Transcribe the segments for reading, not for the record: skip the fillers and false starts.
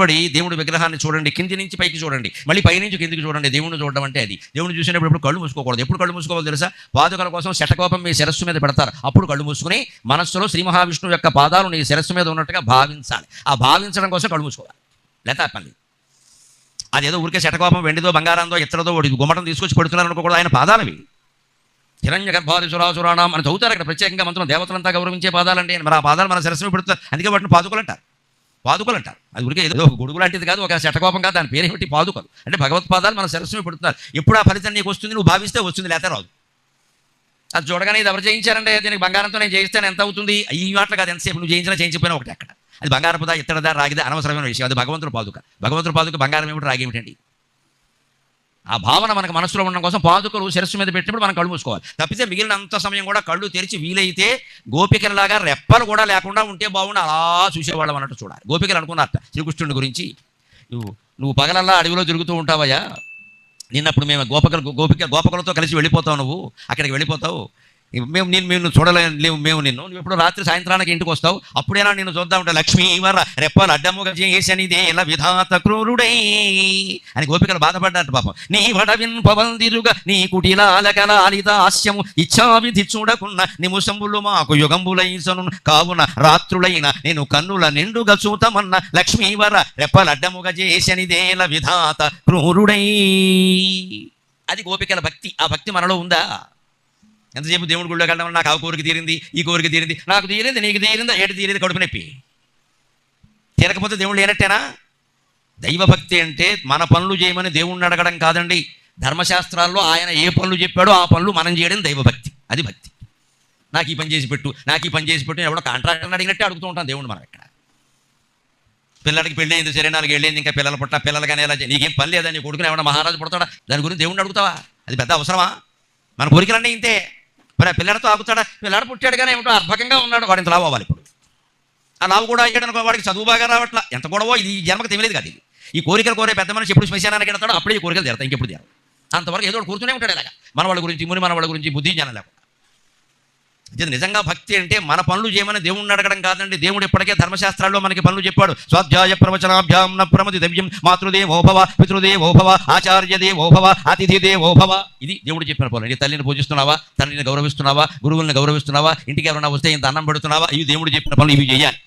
బడి దేవుడి విగ్రహాన్ని చూడండి, కింది నుంచి పైకి చూడండి, మళ్ళీ పైనుంచి కిందికి చూడండి. దేవుడిని చూడడం అంటే అది. దేవుడిని చూసినప్పుడు ఎప్పుడు కళ్ళు మూసుకోకూడదు. ఎప్పుడు కళ్ళు మూసుకోవాలో తెలుసా? పాదుకల కోసం శటకోపం మీ శిరస్సు మీద పెడతారు, అప్పుడు కళ్ళు మూసుకుని మనస్సులో శ్రీ మహావిష్ణువు యొక్క పాదాలు నీ శిరస్సు మీద ఉన్నట్టుగా భావించాలి. ఆ భావించడం కోసం కళ్ళు మూసుకోవాలి, లేకపోతే పని. అదేదో ఊరికే శటకోపం వెండిదో బంగారందో ఇతరదో గుమ్మటం తీసుకొచ్చి పెడుతున్నారు అనుకోకూడదు. ఆయన పాదాలవి హిరణ్య గర్భాది సురాసురాణం అని చదువుతారు అక్కడ ప్రత్యేకంగా మంత్రం. దేవతలంతా గౌరవించే పాదాలంటే మరి ఆ పాదాలు మన శిరస్సు పెడుతారు, అందుకే వాటిని పాదుకలు అంటారు. అది ఊరికే ఏదో ఒక గొడుగు లాంటిది కాదు, ఒక శటకోపం కాదు, దాని పేరు ఏమిటి? పాదుకలు. అంటే భగవత్పాదాలు మన శిరస్సు పెడుతున్నారు. ఎప్పుడు ఆ ఫలితం నీకు వస్తుంది, నువ్వు భావిస్తే వస్తుంది, లేకపోతే రాదు. అది చూడగానే ఇది ఎవరు చేయించారంటే దీనికి బంగారంతో నేను చేయిస్తాను ఎంత అవుతుంది, ఈ మాటలు కాదు, ఎంతసేపు నువ్వు చేయించిపోయినా ఒకటి. అక్కడ అది బంగారపుదా ఇత్తడిదా రాగిదా అనవసరమైన విషయం. అది భగవంతుడు పాదుక. భగవంతుడు పాదుక బంగారం ఏమిటి రాగి ఏమిటండి? ఆ భావన మనకు మనసులో ఉండడం కోసం పాదుకలు శిరస్సు మీద పెట్టినప్పుడు మనం కళ్ళు మూసుకోవాలి. తప్పితే మిగిలినంత సమయం కూడా కళ్ళు తెరిచి వీలైతే గోపికలలాగా రెప్పలు కూడా లేకుండా ఉంటే బాగుండు, అలా చూసేవాళ్ళం అన్నట్టు చూడాలి. గోపికలు అనుకున్నారట శ్రీకృష్ణుడి గురించి, నువ్వు పగలల్లా అడవిలో తిరుగుతూ ఉంటావయ్యా, నిన్నప్పుడు మేము గోపకులతో కలిసి వెళ్ళిపోతావు, నువ్వు అక్కడికి వెళ్ళిపోతావు, మేము చూడలేము నువ్వు ఎప్పుడు రాత్రి సాయంత్రానికి ఇంటికి వస్తావు, అప్పుడైనా నిన్ను చూద్దాం ఉంటా. లక్ష్మీ వర రెప్పలు అడ్డముగా చేసనిదే ఇలా విధాత క్రూరుడై అని గోపికలు బాధపడ్డారు పాపం. నీ వడవిన్ పవందిరుగా నీ కుటిలాలకలాలిత హాస్యము ఇచ్చావిధి చూడకున్న నిముషంబులు మాకు యుగంబులైసను కావున రాత్రులైన నేను కన్నుల నిండుగా చూతమన్న లక్ష్మీ వర రెప్పలు అడ్డముగా చేసనిదే ఇలా విధాత క్రూరుడై. అది గోపికల భక్తి. ఆ భక్తి మనలో ఉందా? ఎంతసేపు దేవుడి గుళ్ళోకి వెళ్ళడం వల్ల నాకు ఆ కోరిక తీరింది, ఈ కోరిక తీరింది, నాకు తీరింది, నీకు తీరిందా, ఏటి తీరింది, కడుపు నొప్పి. తీరకపోతే దేవుడు లేనట్టేనా? దైవభక్తి అంటే మన పనులు చేయమని దేవుణ్ణి అడగడం కాదండి. ధర్మశాస్త్రాల్లో ఆయన ఏ పనులు చెప్పాడో ఆ పనులు మనం చేయడం దైవభక్తి. అది భక్తి. నాకు ఈ పని చేసి పెట్టు, నాకు ఈ పని చేసి పెట్టు, ఎవడో కాంట్రాక్టర్ని అడిగినట్టే అడుగుతూ ఉంటాం దేవుణ్ణి మనం. ఇక్కడ పిల్లలకి పెళ్ళి అయింది, సరే 4 ఏళ్ళైంది, ఇంకా పిల్లలు పుట్ట, పిల్లలు కానీ ఎలా నీకేం పని లేదా, నీ కొడుకుని ఏమన్నా మహారాజు పుడతాడా, దాని గురించి దేవుణ్ణి అడుగుతావా? అది పెద్ద అవసరమా? మన కోరికలన్నీ ఇంతే. మరి ఆ పిల్లలతో ఆగుతాడా? పిల్లడు పుట్టాడు కానీ ఏమిటో అర్భకంగా ఉన్నాడు, వాడిని లావు అవ్వాలి. ఇప్పుడు ఆ లావు కూడా అయ్యాడు అనుకో, వాడికి చదువు బాగా రావట్లా, ఎంత గొడవో. ఇది ఈ జన్మకు తెలియదు కాదు. ఇది ఈ కోరికలు కోరే పెద్ద మనిషి ఎప్పుడు శ్మశానానికి వెళ్తాడో అప్పుడే ఈ కోరికలు తీరతాయి, ఇంకెప్పుడు తీరవు. అంతవరకు ఏదో కూర్చునే ఉంటాడు ఇలాగా, మన వాళ్ళ గురించి మన వాళ్ళ గురించి బుద్ధి జ్ఞానం లేకుండా. ఇది నిజంగా భక్తి అంటే మన పనులు చేయమని దేవుణ్ణి అడగడం కాదండి. దేవుడు ఇప్పటికే ధర్మశాస్త్రాల్లో మనకి పనులు చెప్పాడు. స్వాధ్యాయ ప్రవచనాభ్యాం న ప్రమది దవ్యం మాతృదేవోభవ పితృదేవోభవ ఆచార్యదేవోభవ అతిథిదేవోభవ. ఇది దేవుడు చెప్పిన పనులు. నీ తల్లిని పూజిస్తున్నావా, తండ్రిని గౌరవిస్తున్నావా, గురువుల్ని గౌరవిస్తున్నావా, ఇంటికి ఎవరైనా వస్తే ఇంత అన్నం పెడుతున్నావా, ఇవి దేవుడు చెప్పిన పనులు. ఇవి చేయాలి,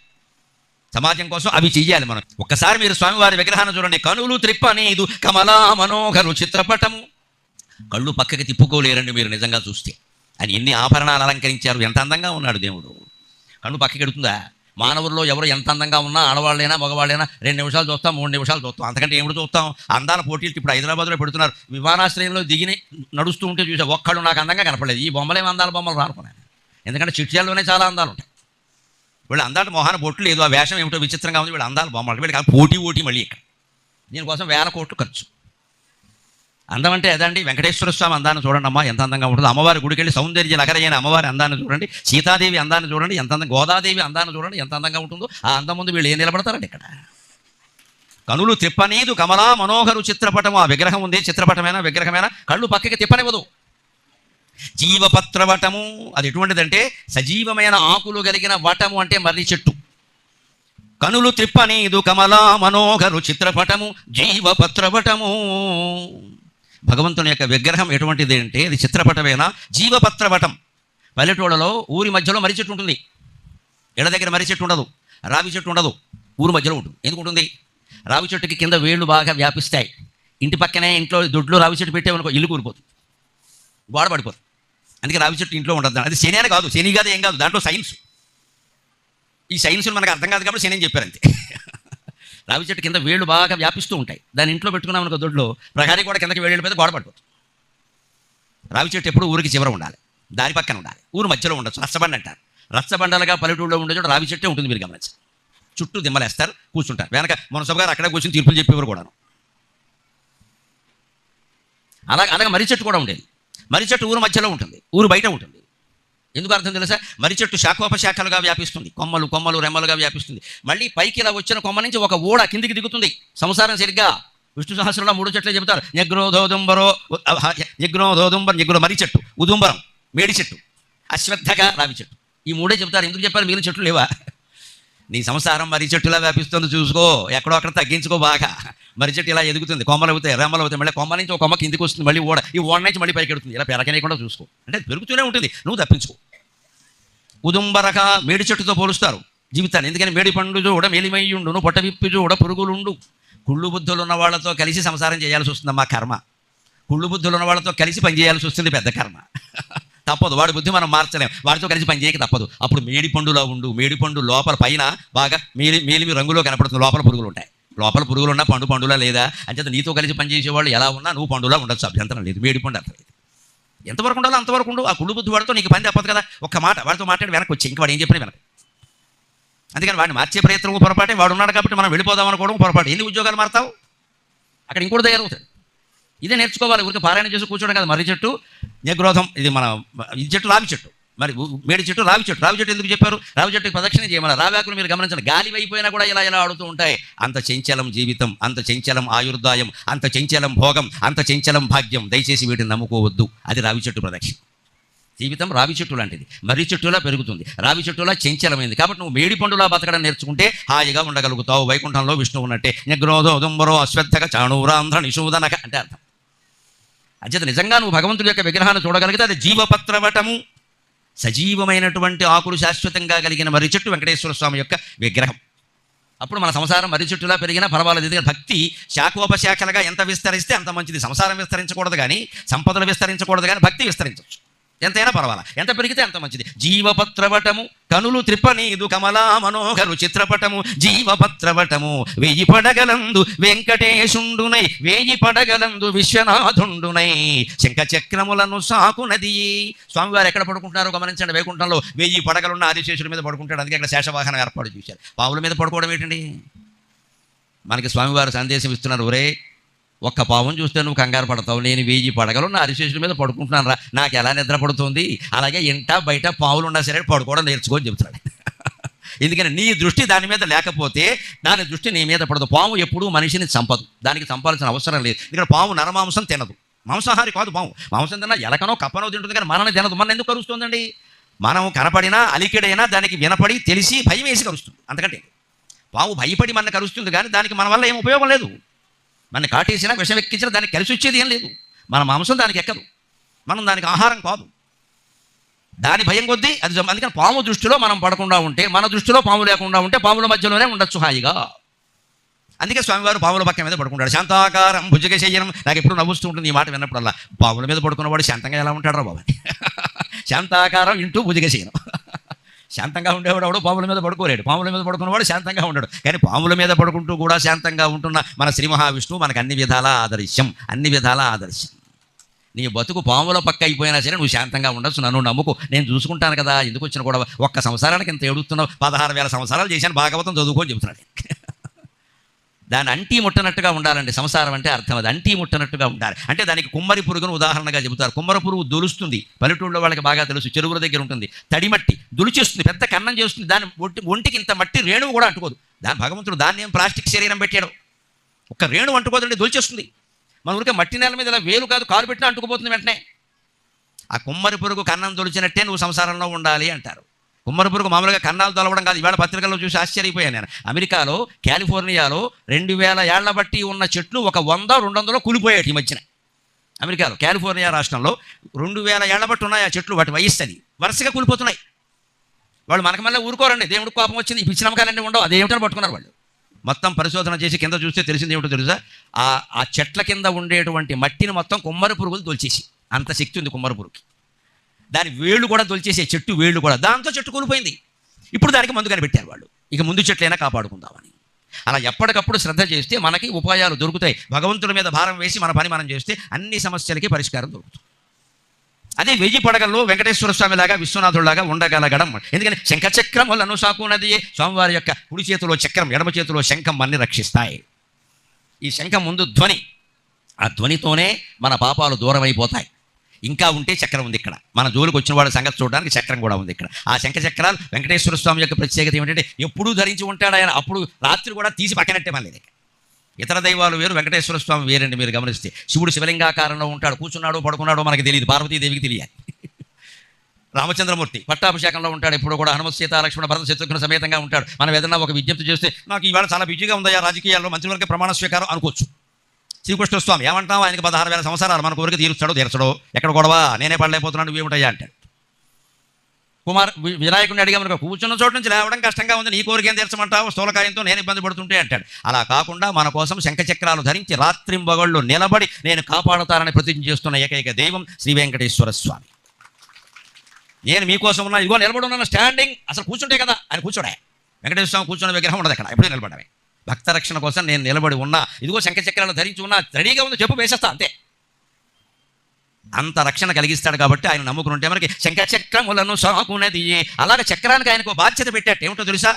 సమాజం కోసం అవి చెయ్యాలి మనం. ఒక్కసారి మీరు స్వామివారి విగ్రహాన్ని చూడండి. కనులు త్రిప్పనీదు కమలా మనోహరు చిత్రపటము. కళ్ళు పక్కకి తిప్పుకోలేరండి మీరు నిజంగా చూస్తే. అని ఎన్ని ఆభరణాలు అలంకరించారు, ఎంత అందంగా ఉన్నాడు దేవుడు. కళ్ళు పక్కకి ఎడుతుందా? మానవుల్లో ఎవరు ఎంత అందంగా ఉన్నా, ఆడవాళ్ళైనా మగవాళ్ళైనా 2 నిమిషాలు చూస్తాం, 3 నిమిషాలు చూస్తాం, అంతకంటే ఏమిటి చూస్తాం. అందాల పోటీలు ఇప్పుడు హైదరాబాద్లో పెడుతున్నారు. విమానాశ్రయంలో దిగిని నడుస్తూ ఉంటే చూసా, ఒక్కడు నాకు అందంగా కనపడలేదు. ఈ బొమ్మలేం అందాల బొమ్మలు రానుకున్నాను, ఎందుకంటే చిట్యాల్లోనే చాలా అందాలు ఉంటాయి. వీళ్ళు అందాలు మొహాన బొట్లు లేదు, ఆ వేషం ఏమిటో విచిత్రంగా ఉంది. వీళ్ళు అందాలు బొమ్మలు, వీళ్ళకి పోటీ మళ్ళీ ఇక్కడ దీనికోసం 1000 కోట్లు ఖర్చు. అందం అంటే అదండి. వెంకటేశ్వర స్వామి అందాన్ని చూడండి అమ్మా, ఎంత అందంగా ఉంటుందో. అమ్మవారి గుడికి వెళ్ళి సౌందర్య నగరైన అమ్మవారి అందాన్ని చూడండి. సీతాదేవి అందాన్ని చూడండి, ఎంత అందంగా. గోదాదేవి అందాన్ని చూడండి, ఎంత అందంగా ఉంటుందో. ఆ అందం ముందు వీళ్ళు ఏం నిలబడతారండి ఇక్కడ. కనులు తిప్పనీదు కమలా మనోహరు చిత్రపటము. ఆ విగ్రహం ఉంది, చిత్రపటమైనా విగ్రహమైనా కళ్ళు పక్కకి తిప్పనివ్వదు. జీవపత్రవటము, అది ఎటువంటిదంటే సజీవమైన ఆకులు కలిగిన వటము, అంటే మర్రి చెట్టు. కనులు త్రిప్పనీదు కమలా మనోహరు చిత్రపటము జీవపత్రవటము. భగవంతుని యొక్క విగ్రహం ఎటువంటిది అంటే అది చిత్రపటమేనా, జీవపత్రవటం. పల్లెటూళ్ళలో ఊరి మధ్యలో మర్రి చెట్టు ఉంటుంది. ఇళ్ళ దగ్గర మర్రి చెట్టు ఉండదు, రావి చెట్టు ఉండదు, ఊరు మధ్యలో ఉంటుంది. ఎందుకు ఉంటుంది? రావి చెట్టుకి కింద వేళ్ళు బాగా వ్యాపిస్తాయి. ఇంటి పక్కనే ఇంట్లో దొడ్లో రావి చెట్టు పెట్టేవనుకో ఇల్లు కూలిపోతుంది, గోడ పడిపోతుంది. అందుకే రావి చెట్టు ఇంట్లో ఉండదు. అది శని అని కాదు, శని కాదు, ఏం కాదు, దాంట్లో సైన్స్. ఈ సైన్స్ మనకు అర్థం కాదు కాబట్టి శని అని చెప్పారు అంతే. రావి చెట్టు కింద వేళ్ళు బాగా వ్యాపిస్తూ ఉంటాయి. దాని ఇంట్లో పెట్టుకున్నాం అనుకో దొడ్లో, ప్రహారీ కూడా కిందకి వేళ్ళు మీద గోడ పడిపోతుంది. రావి చెట్టు ఎప్పుడు ఊరికి చివర ఉండాలి, దారి పక్కన ఉండాలి, ఊరు మధ్యలో ఉండొచ్చు. రచ్చబండ అంటారు. రచ్చబండలుగా పల్లెటూరులో ఉండే చోట రావి చెట్టే ఉంటుంది. మీరు గమనించారు, చుట్టూ దిమ్మలేస్తారు, కూర్చుంటారు. వెనక మునసబు గారు అక్కడే కూర్చొని తీర్పులు చెప్పేవారు కూడాను. అలాగే మర్రి చెట్టు కూడా ఉండేది. మర్రి చెట్టు ఊరు మధ్యలో ఉంటుంది, ఊరు బయట ఉంటుంది. ఎందుకు అర్థం తెలుసా? మర్రి చెట్టు శాఖోపశాఖలుగా వ్యాపిస్తుంది, కొమ్మలు రెమ్మలుగా వ్యాపిస్తుంది. మళ్ళీ పైకి ఇలా వచ్చిన కొమ్మ నుంచి ఒక ఓడ కిందికి దిగుతుంది. సంసారం సరిగ్గా విష్ణు సహస్రంలో 3 చెట్లు చెబుతారు. నిగ్రో మర్రి చెట్టు, ఉదుంబరం మేడి చెట్టు, అశ్వత్థక రావి చెట్టు. ఈ 3 చెబుతారు. ఎందుకు చెప్పారు? మిగిలిన చెట్లు లేవా? నీ సంసారం మర్రి చెట్టులా వ్యాపిస్తుంది, చూసుకో, ఎక్కడో అక్కడ తగ్గించుకో బాగా. మర్రి చెట్టు ఇలా ఎదుగుతుంది, కొమ్మలు అవుతాయి, రెమ్మలు అవుతాయి, మళ్ళీ కొమ్మ నుంచి ఒక కొమ్మ కిందికి వస్తుంది, మళ్ళీ ఓడ, ఈ ఓడ నుంచి మళ్ళీ పైకి ఎడుతుంది, ఇలా పెరగనేయకుండా చూసుకో. అంటే పెరుగుతూనే ఉంటుంది, నువ్వు తప్పించుకో. ఉదుంబరక మేడి చెట్టుతో పోలుస్తారు జీవితాన్ని. ఎందుకని మేడి పండు చూడ మేలిమయ్యుండు, నువ్వు పొట్ట విప్పి చూడ పురుగులుండు. కుళ్ళు బుద్ధులు ఉన్న వాళ్ళతో కలిసి సంసారం చేయాల్సి వస్తుందమ్మా కర్మ. కుళ్ళు బుద్ధులు ఉన్న వాళ్ళతో కలిసి పని చేయాల్సి వస్తుంది, పెద్ద కర్మ. తప్పదు, వాడి బుద్ధి మనం మార్చలేం, వాడితో కలిసి పని చేయక తప్పదు. అప్పుడు మేడి పండులా ఉండు. మేడి పండు లోపల పైన బాగా మేలిమి రంగులో కనపడుతుంది, లోపల పురుగులు ఉంటాయి. లోపల పురుగులు ఉన్నా పండులా లేదా అంచేత నీతో కలిసి పనిచేసేవాళ్ళు ఎలా ఉన్నా నువ్వు పండులా ఉండొచ్చు, అభ్యంతరం లేదు. మేడి పండు అర్థమైంది, ఎంతవరకు ఉండాలో అంతవరకు ఉండు. ఆ కుళ్ళు బుద్ధి వాడితో నీకు పని తప్పదు కదా. ఒక్క మాట వాడితో మాట్లాడి వెనక్కి వచ్చి ఇంక వాడు ఏం చెప్పినా వెనక్కి. అందుకని వాడిని మార్చే ప్రయత్నం పొరపాటే, వాడు ఉన్నాడు కాబట్టి మనం వెళ్ళిపోదాం అనుకోవడం పొరపాటు. ఎన్ని ఉద్యోగాలు మారుతావు, అక్కడ ఇంకోటి తయారవుతాడు. ఇదే నేర్చుకోవాలి. ఊరికి పారాయణ చేసి కూర్చోడం కదా. మర్రి చెట్టు నిగ్రోధం, ఇది మన ఇది చెట్టు రావి చెట్టు, మరి మేడి చెట్టు రావి చెట్టు. రావి చెట్టు ఎందుకు చెప్పారు? రావి చెట్టుకి ప్రదక్షిణ చేయమని. రావాకులు మీరు గమనించండి, గాలి అయిపోయినా కూడా ఇలా ఆడుతూ ఉంటాయి. అంత చంచలం జీవితం, అంత చంచలం ఆయుర్దాయం, అంత చంచలం భోగం, అంత చంచలం భాగ్యం. దయచేసి వీటిని నమ్ముకోవద్దు. అది రావి చెట్టు ప్రదక్షిణ. జీవితం రావి చెట్టు లాంటిది, మర్రి చెట్టులా పెరుగుతుంది, రావి చెట్టులా చంచలమైంది. కాబట్టి నువ్వు మేడి పండులా బతకడం నేర్చుకుంటే హాయిగా ఉండగలుగుతావు. వైకుంఠంలో విష్ణువు ఉన్నట్టే. నిగ్రోధో ఉదుంబరో అశ్వత్థక చాణూరాంధ్ర నిషూదనక అంటే అర్థం. అంచేత నిజంగా నువ్వు భగవంతుడి యొక్క విగ్రహాన్ని చూడగలిగితే అది జీవపత్రవటము, సజీవమైనటువంటి ఆకులు శాశ్వతంగా కలిగిన మర్రి చెట్టు వెంకటేశ్వర స్వామి యొక్క విగ్రహం. అప్పుడు మన సంసారం మర్రి చెట్టులా పెరిగినా పర్వాలేదు. ఎందుకంటే భక్తి శాఖోపశాఖలుగా ఎంత విస్తరిస్తే అంత మంచిది. సంసారం విస్తరించకూడదు కానీ, సంపదలు విస్తరించకూడదు కానీ భక్తి విస్తరించవచ్చు. ఎంతైనా పర్వాలా, ఎంత పెరిగితే అంత మంచిది. జీవపత్రవటము కనులు త్రిప్పనీదు కమలా మనోహరు చిత్రపటము. జీవపత్రవటము వెయ్యి పడగలందు వెంకటేశుండునై, వేయి పడగలందు విశ్వనాథుండునై, శంఖ చక్రములను సాకునది. స్వామివారు ఎక్కడ పడుకుంటున్నారో గమనించండి. వైకుంఠంలో 1000 పడగలున్న ఆదిశేషుల మీద పడుకుంటాడు. అందుకే అక్కడ శేషవాహనం ఏర్పాటు చేశారు. పావుల మీద పడుకోవడం ఏంటండి? మనకి స్వామివారు సందేశం ఇస్తున్నారు, ఒరే ఒక్క పావును చూస్తే నువ్వు కంగారు పడతావు, నేను 1000 పడగలు నా అరిశేషుల మీద పడుకుంటున్నాను రా, నాకు ఎలా నిద్ర పడుతుంది. అలాగే ఇంట బయట పావులు ఉన్నా సరే పడుకోవడం నేర్చుకోని చెబుతున్నాడు. ఎందుకని నీ దృష్టి దాని మీద లేకపోతే దాని దృష్టి నీ మీద పడదు. పాము ఎప్పుడూ మనిషిని చంపదు, దానికి చంపాల్సిన అవసరం లేదు. ఎందుకంటే పాము నరమాంసం తినదు, మాంసాహారి కాదు పాము. మాంసం తిన్నా ఎలకనో కప్పనో తింటుంది కానీ మనల్ని తినదు. మన ఎందుకు కరుస్తుందండి? మనం కనపడినా అలికిడైనా దానికి వినపడి తెలిసి భయం వేసి కరుస్తుంది. అంతకంటే పాము భయపడి మన కరుస్తుంది కానీ దానికి మన వల్ల ఏం ఉపయోగం లేదు. మన కాటేసినా విషం ఎక్కించినా దానికి కలిసి వచ్చేది ఏం లేదు. మన మాంసం దానికి ఎక్కదు, మనం దానికి ఆహారం కాదు. దాని భయం కొద్దీ అది. అందుకని పాము దృష్టిలో మనం పడకుండా ఉంటే, మన దృష్టిలో పాము లేకుండా ఉంటే పాముల మధ్యలోనే ఉండొచ్చు హాయిగా. అందుకే స్వామివారు పాముల పక్క మీద పడుకుంటాడు. శాంతాకారం భుజగ శయనం. నాకు ఎప్పుడు నవ్వుస్తూ ఉంటుంది ఈ మాట విన్నప్పుడల్లా. పాముల మీద పడుకున్నవాడు శాంతంగా ఎలా ఉంటాడు రా బాబా? శాంతాకారం ఇంటూ భుజగ శయనం. శాంతంగా ఉండేవాడు ఎవడో పాముల మీద పడుకోలేడు. పాముల మీద పడుకున్నవాడు శాంతంగా ఉండడు. కానీ పాముల మీద పడుకుంటూ కూడా శాంతంగా ఉంటున్న మన శ్రీ మహావిష్ణువు మనకు అన్ని విధాలా ఆదర్శం, అన్ని విధాలా ఆదర్శం. నీ బతుకు పాముల పక్క అయిపోయినా సరే నువ్వు శాంతంగా ఉండొచ్చు, నన్ను నమ్ముకో, నేను చూసుకుంటాను కదా. ఎందుకు వచ్చిన కూడా ఒక్క సంవత్సరానికి ఇంత ఏడుస్తున్నావు, 16,000 సంవత్సరాలు చేశాను, భాగవతం చదువుకొని చెబుతున్నాడు. దాన్ని అంటీ ముట్టనట్టుగా ఉండాలండి. సంసారం అంటే అర్థం అది, అంటీ ముట్టనట్టుగా ఉండాలి. అంటే దానికి కుమ్మరి పురుగును ఉదాహరణగా చెబుతారు. కుమ్మర పురుగు దులుస్తుంది, పల్లెటూళ్ళలో వాళ్ళకి బాగా తెలుసు. చెరువుల దగ్గర ఉంటుంది, తడి మట్టి దులిచేస్తుంది, పెద్ద కన్నం చేస్తుంది. దాని ఒంటికి ఇంత మట్టి రేణువు కూడా అంటుకోదు. దాని భగవంతుడు దాన్ని ఏం ప్లాస్టిక్ శరీరం పెట్టాడు, ఒక్క రేణు అంటుకోదండి, దులిచేస్తుంది. మన ఊరికే మట్టి నేల మీద ఇలా వేలు కాదు కాలు పెట్టినా అంటుకుపోతుంది వెంటనే. ఆ కుమ్మరి పురుగు కన్నం తొలిచినట్టే నువ్వు సంసారంలో ఉండాలి అంటారు. కుమ్మరి పురుగు మామూలుగా కన్నాలు తొలవడం కాదు. ఇవాళ పత్రికల్లో చూసి ఆశ్చర్యపోయాను నేను. అమెరికాలో కాలిఫోర్నియాలో 2000 ఏళ్ల బట్టి ఉన్న చెట్లు ఒక 100-200 కూలిపోయాయి ఈ మధ్యన. అమెరికాలో కాలిఫోర్నియా రాష్ట్రంలో 2000 ఏళ్ల బట్టి ఉన్నాయి ఆ చెట్లు, వాటి వయస్సు అని వరుసగా కూలిపోతున్నాయి. వాళ్ళు మనకు మళ్ళీ ఊరుకోరండి, దేవుడికి కోపం వచ్చింది, ఈ పిచ్చి నమ్మకాలన్నీ ఉండవు, అదేమిటని పట్టుకున్నారు వాళ్ళు. మొత్తం పరిశోధన చేసి కింద చూస్తే తెలిసింది ఏమిటో తెలుసా? ఆ చెట్ల కింద ఉండేటువంటి మట్టిని మొత్తం కుమ్మరి పురుగులు తొలిచేసి, అంత శక్తి ఉంది కుమ్మరి పురుగుకి. దాని వేళ్ళు కూడా తొలిచేసే, చెట్టు వేళ్ళు కూడా. దాంతో చెట్టు కూలిపోయింది. ఇప్పుడు దానికి మందు కనిపెట్టారు వాళ్ళు, ఇక ముందు చెట్లైనా కాపాడుకుందామని. అలా ఎప్పటికప్పుడు శ్రద్ధ చేస్తే మనకి ఉపాయాలు దొరుకుతాయి. భగవంతుడి మీద భారం వేసి మన పని మనం చేస్తే అన్ని సమస్యలకి పరిష్కారం దొరుకుతుంది. అదే 1000 పడగల్లో వెంకటేశ్వర స్వామిలాగా విశ్వనాథుడిలాగా ఉండగలగడం. ఎందుకని శంఖచక్రములను సాకున్నది. స్వామివారి యొక్క కుడి చేతిలో చక్రం, ఎడమ చేతిలో శంఖం అన్ని రక్షిస్తాయి. ఈ శంఖం ముందు ధ్వని, ఆ ధ్వనితోనే మన పాపాలు దూరం అయిపోతాయి. ఇంకా ఉంటే చక్రం ఉంది ఇక్కడ, మన జోలికి వచ్చిన వాడి సంగతి చూడడానికి చక్రం కూడా ఉంది ఇక్కడ. ఆ శంఖ చక్రాలు వెంకటేశ్వర స్వామి యొక్క ప్రత్యేకత ఏమిటంటే ఎప్పుడూ ధరించి ఉంటాడు ఆయన. అప్పుడు రాత్రి కూడా తీసి పక్కనట్టే మళ్ళీ. ఇతర దైవాలు వేరు, వెంకటేశ్వర స్వామి వేరండి. మీరు గమనిస్తే శివుడు శివలింగాకారంలో ఉంటాడు, కూర్చున్నాడో పడుకున్నాడో మనకి తెలియదు, పార్వతీదేవికి తెలియాలి. రామచంద్రమూర్తి పట్టాభిషేకంలో ఉంటాడు, ఎప్పుడు కూడా హనుమ సీత లక్ష్మణ భరత శత్రుఘ్న సమేతంగా ఉంటాడు. మనం ఏదన్నా ఒక విజ్ఞప్తి చేస్తే నాకు ఈవేళ చాలా బిజీగా ఉందయ్యా రాజకీయాల్లో మంత్రివర్గ ప్రమాణ స్వీకారం అనుకోవచ్చు. శ్రీకృష్ణ స్వామి ఏమంటాం, ఆయనకి 16,000 సంవత్సరాలు మన కోరిక తీర్చడో ఎక్కడ గొడవ, నేనే పడలేకపోతున్నాను నువ్వేమిటయ్యా అంటాడు. వినాయకుడిని అడిగామనుకో, కూర్చున్న చోటు నుంచి లేవడం కష్టంగా ఉంది, నీ కోరిక ఏం తీర్చమంటావు, స్థూలకాయంతో నేను ఇబ్బంది పడుతుంటే అంటాడు. అలా కాకుండా మన కోసం శంఖచక్రాలు ధరించి రాత్రింబగళ్ళు నిలబడి నేను కాపాడుతానని ప్రతిజ్ఞ చేస్తున్న ఏకైక దైవం శ్రీ వెంకటేశ్వర స్వామి. నేను మీకోసం ఉన్నా, ఇదిగో నిలబడి ఉన్నాను స్టాండింగ్. అసలు కూర్చుంటే కదా ఆయన కూర్చోడే, వెంకటేశ్వర స్వామి కూర్చున్న విగ్రహం ఉండదు అక్కడ, ఎప్పుడూ నిలబడమే. భక్త రక్షణ కోసం నేను నిలబడి ఉన్నా, ఇదిగో శంఖచక్రాలు ధరించి ఉన్నా, రెడీగా ఉంది, చెప్పు వేసేస్తా అంతే. అంత రక్షణ కలిగిస్తాడు కాబట్టి ఆయన నమ్ముకుని ఉంటే మనకి శంఖచక్రములను సాకునది. అలాగే చక్రానికి ఆయనకు బాధ్యత పెట్టాడు. ఏమిటో తెలుసా,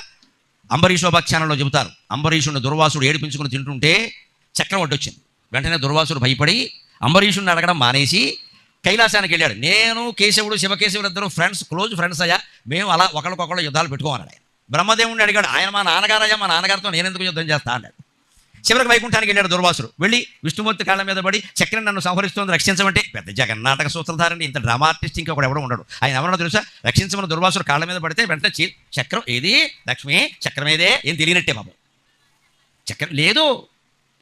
అంబరీషోపాఖ్యానంలో చెబుతారు. అంబరీషుని దుర్వాసుడు ఏడిపించుకుని తింటుంటే చక్రం అడ్డొచ్చింది. వెంటనే దుర్వాసుడు భయపడి అంబరీషుని అడగడం మానేసి కైలాసానికి వెళ్ళాడు. నేను కేశవుడు శివకేశవుడు ఇద్దరు ఫ్రెండ్స్, క్లోజ్ ఫ్రెండ్స్ అయ్యా, మేము అలా ఒకరికొకళ్ళు యుద్ధాలు పెట్టుకోమన్నాడు. బ్రహ్మదేవుడిని అడిగాడు, ఆయన మా నాన్నగారయ్యా, మా నాన్నగారితో నేను ఎందుకు యుద్ధం చేస్తా అన్నాడు. చివరికి వైకుంఠానికి వెళ్ళాడు దుర్వాసుడు. వెళ్ళి విష్ణుమూర్తి కాళ్ళ మీద పడి చక్రం నన్ను సంహరిస్తుంది రక్షించమంటే, పెద్ద జగన్నాటక సూత్రధారండి, ఇంత డ్రామా ఆర్టిస్ట్ ఇంకొకడు ఎవడో ఉండడు. ఆయన ఎవరో తెలుసా, రక్షించమని దుర్వాసుడు కాళ్ళ మీద పడితే వెంటనే చక్రం ఏది, లక్ష్మి చక్రం ఏదే, ఏం తెలియనట్టే బాబు, చక్రం లేదు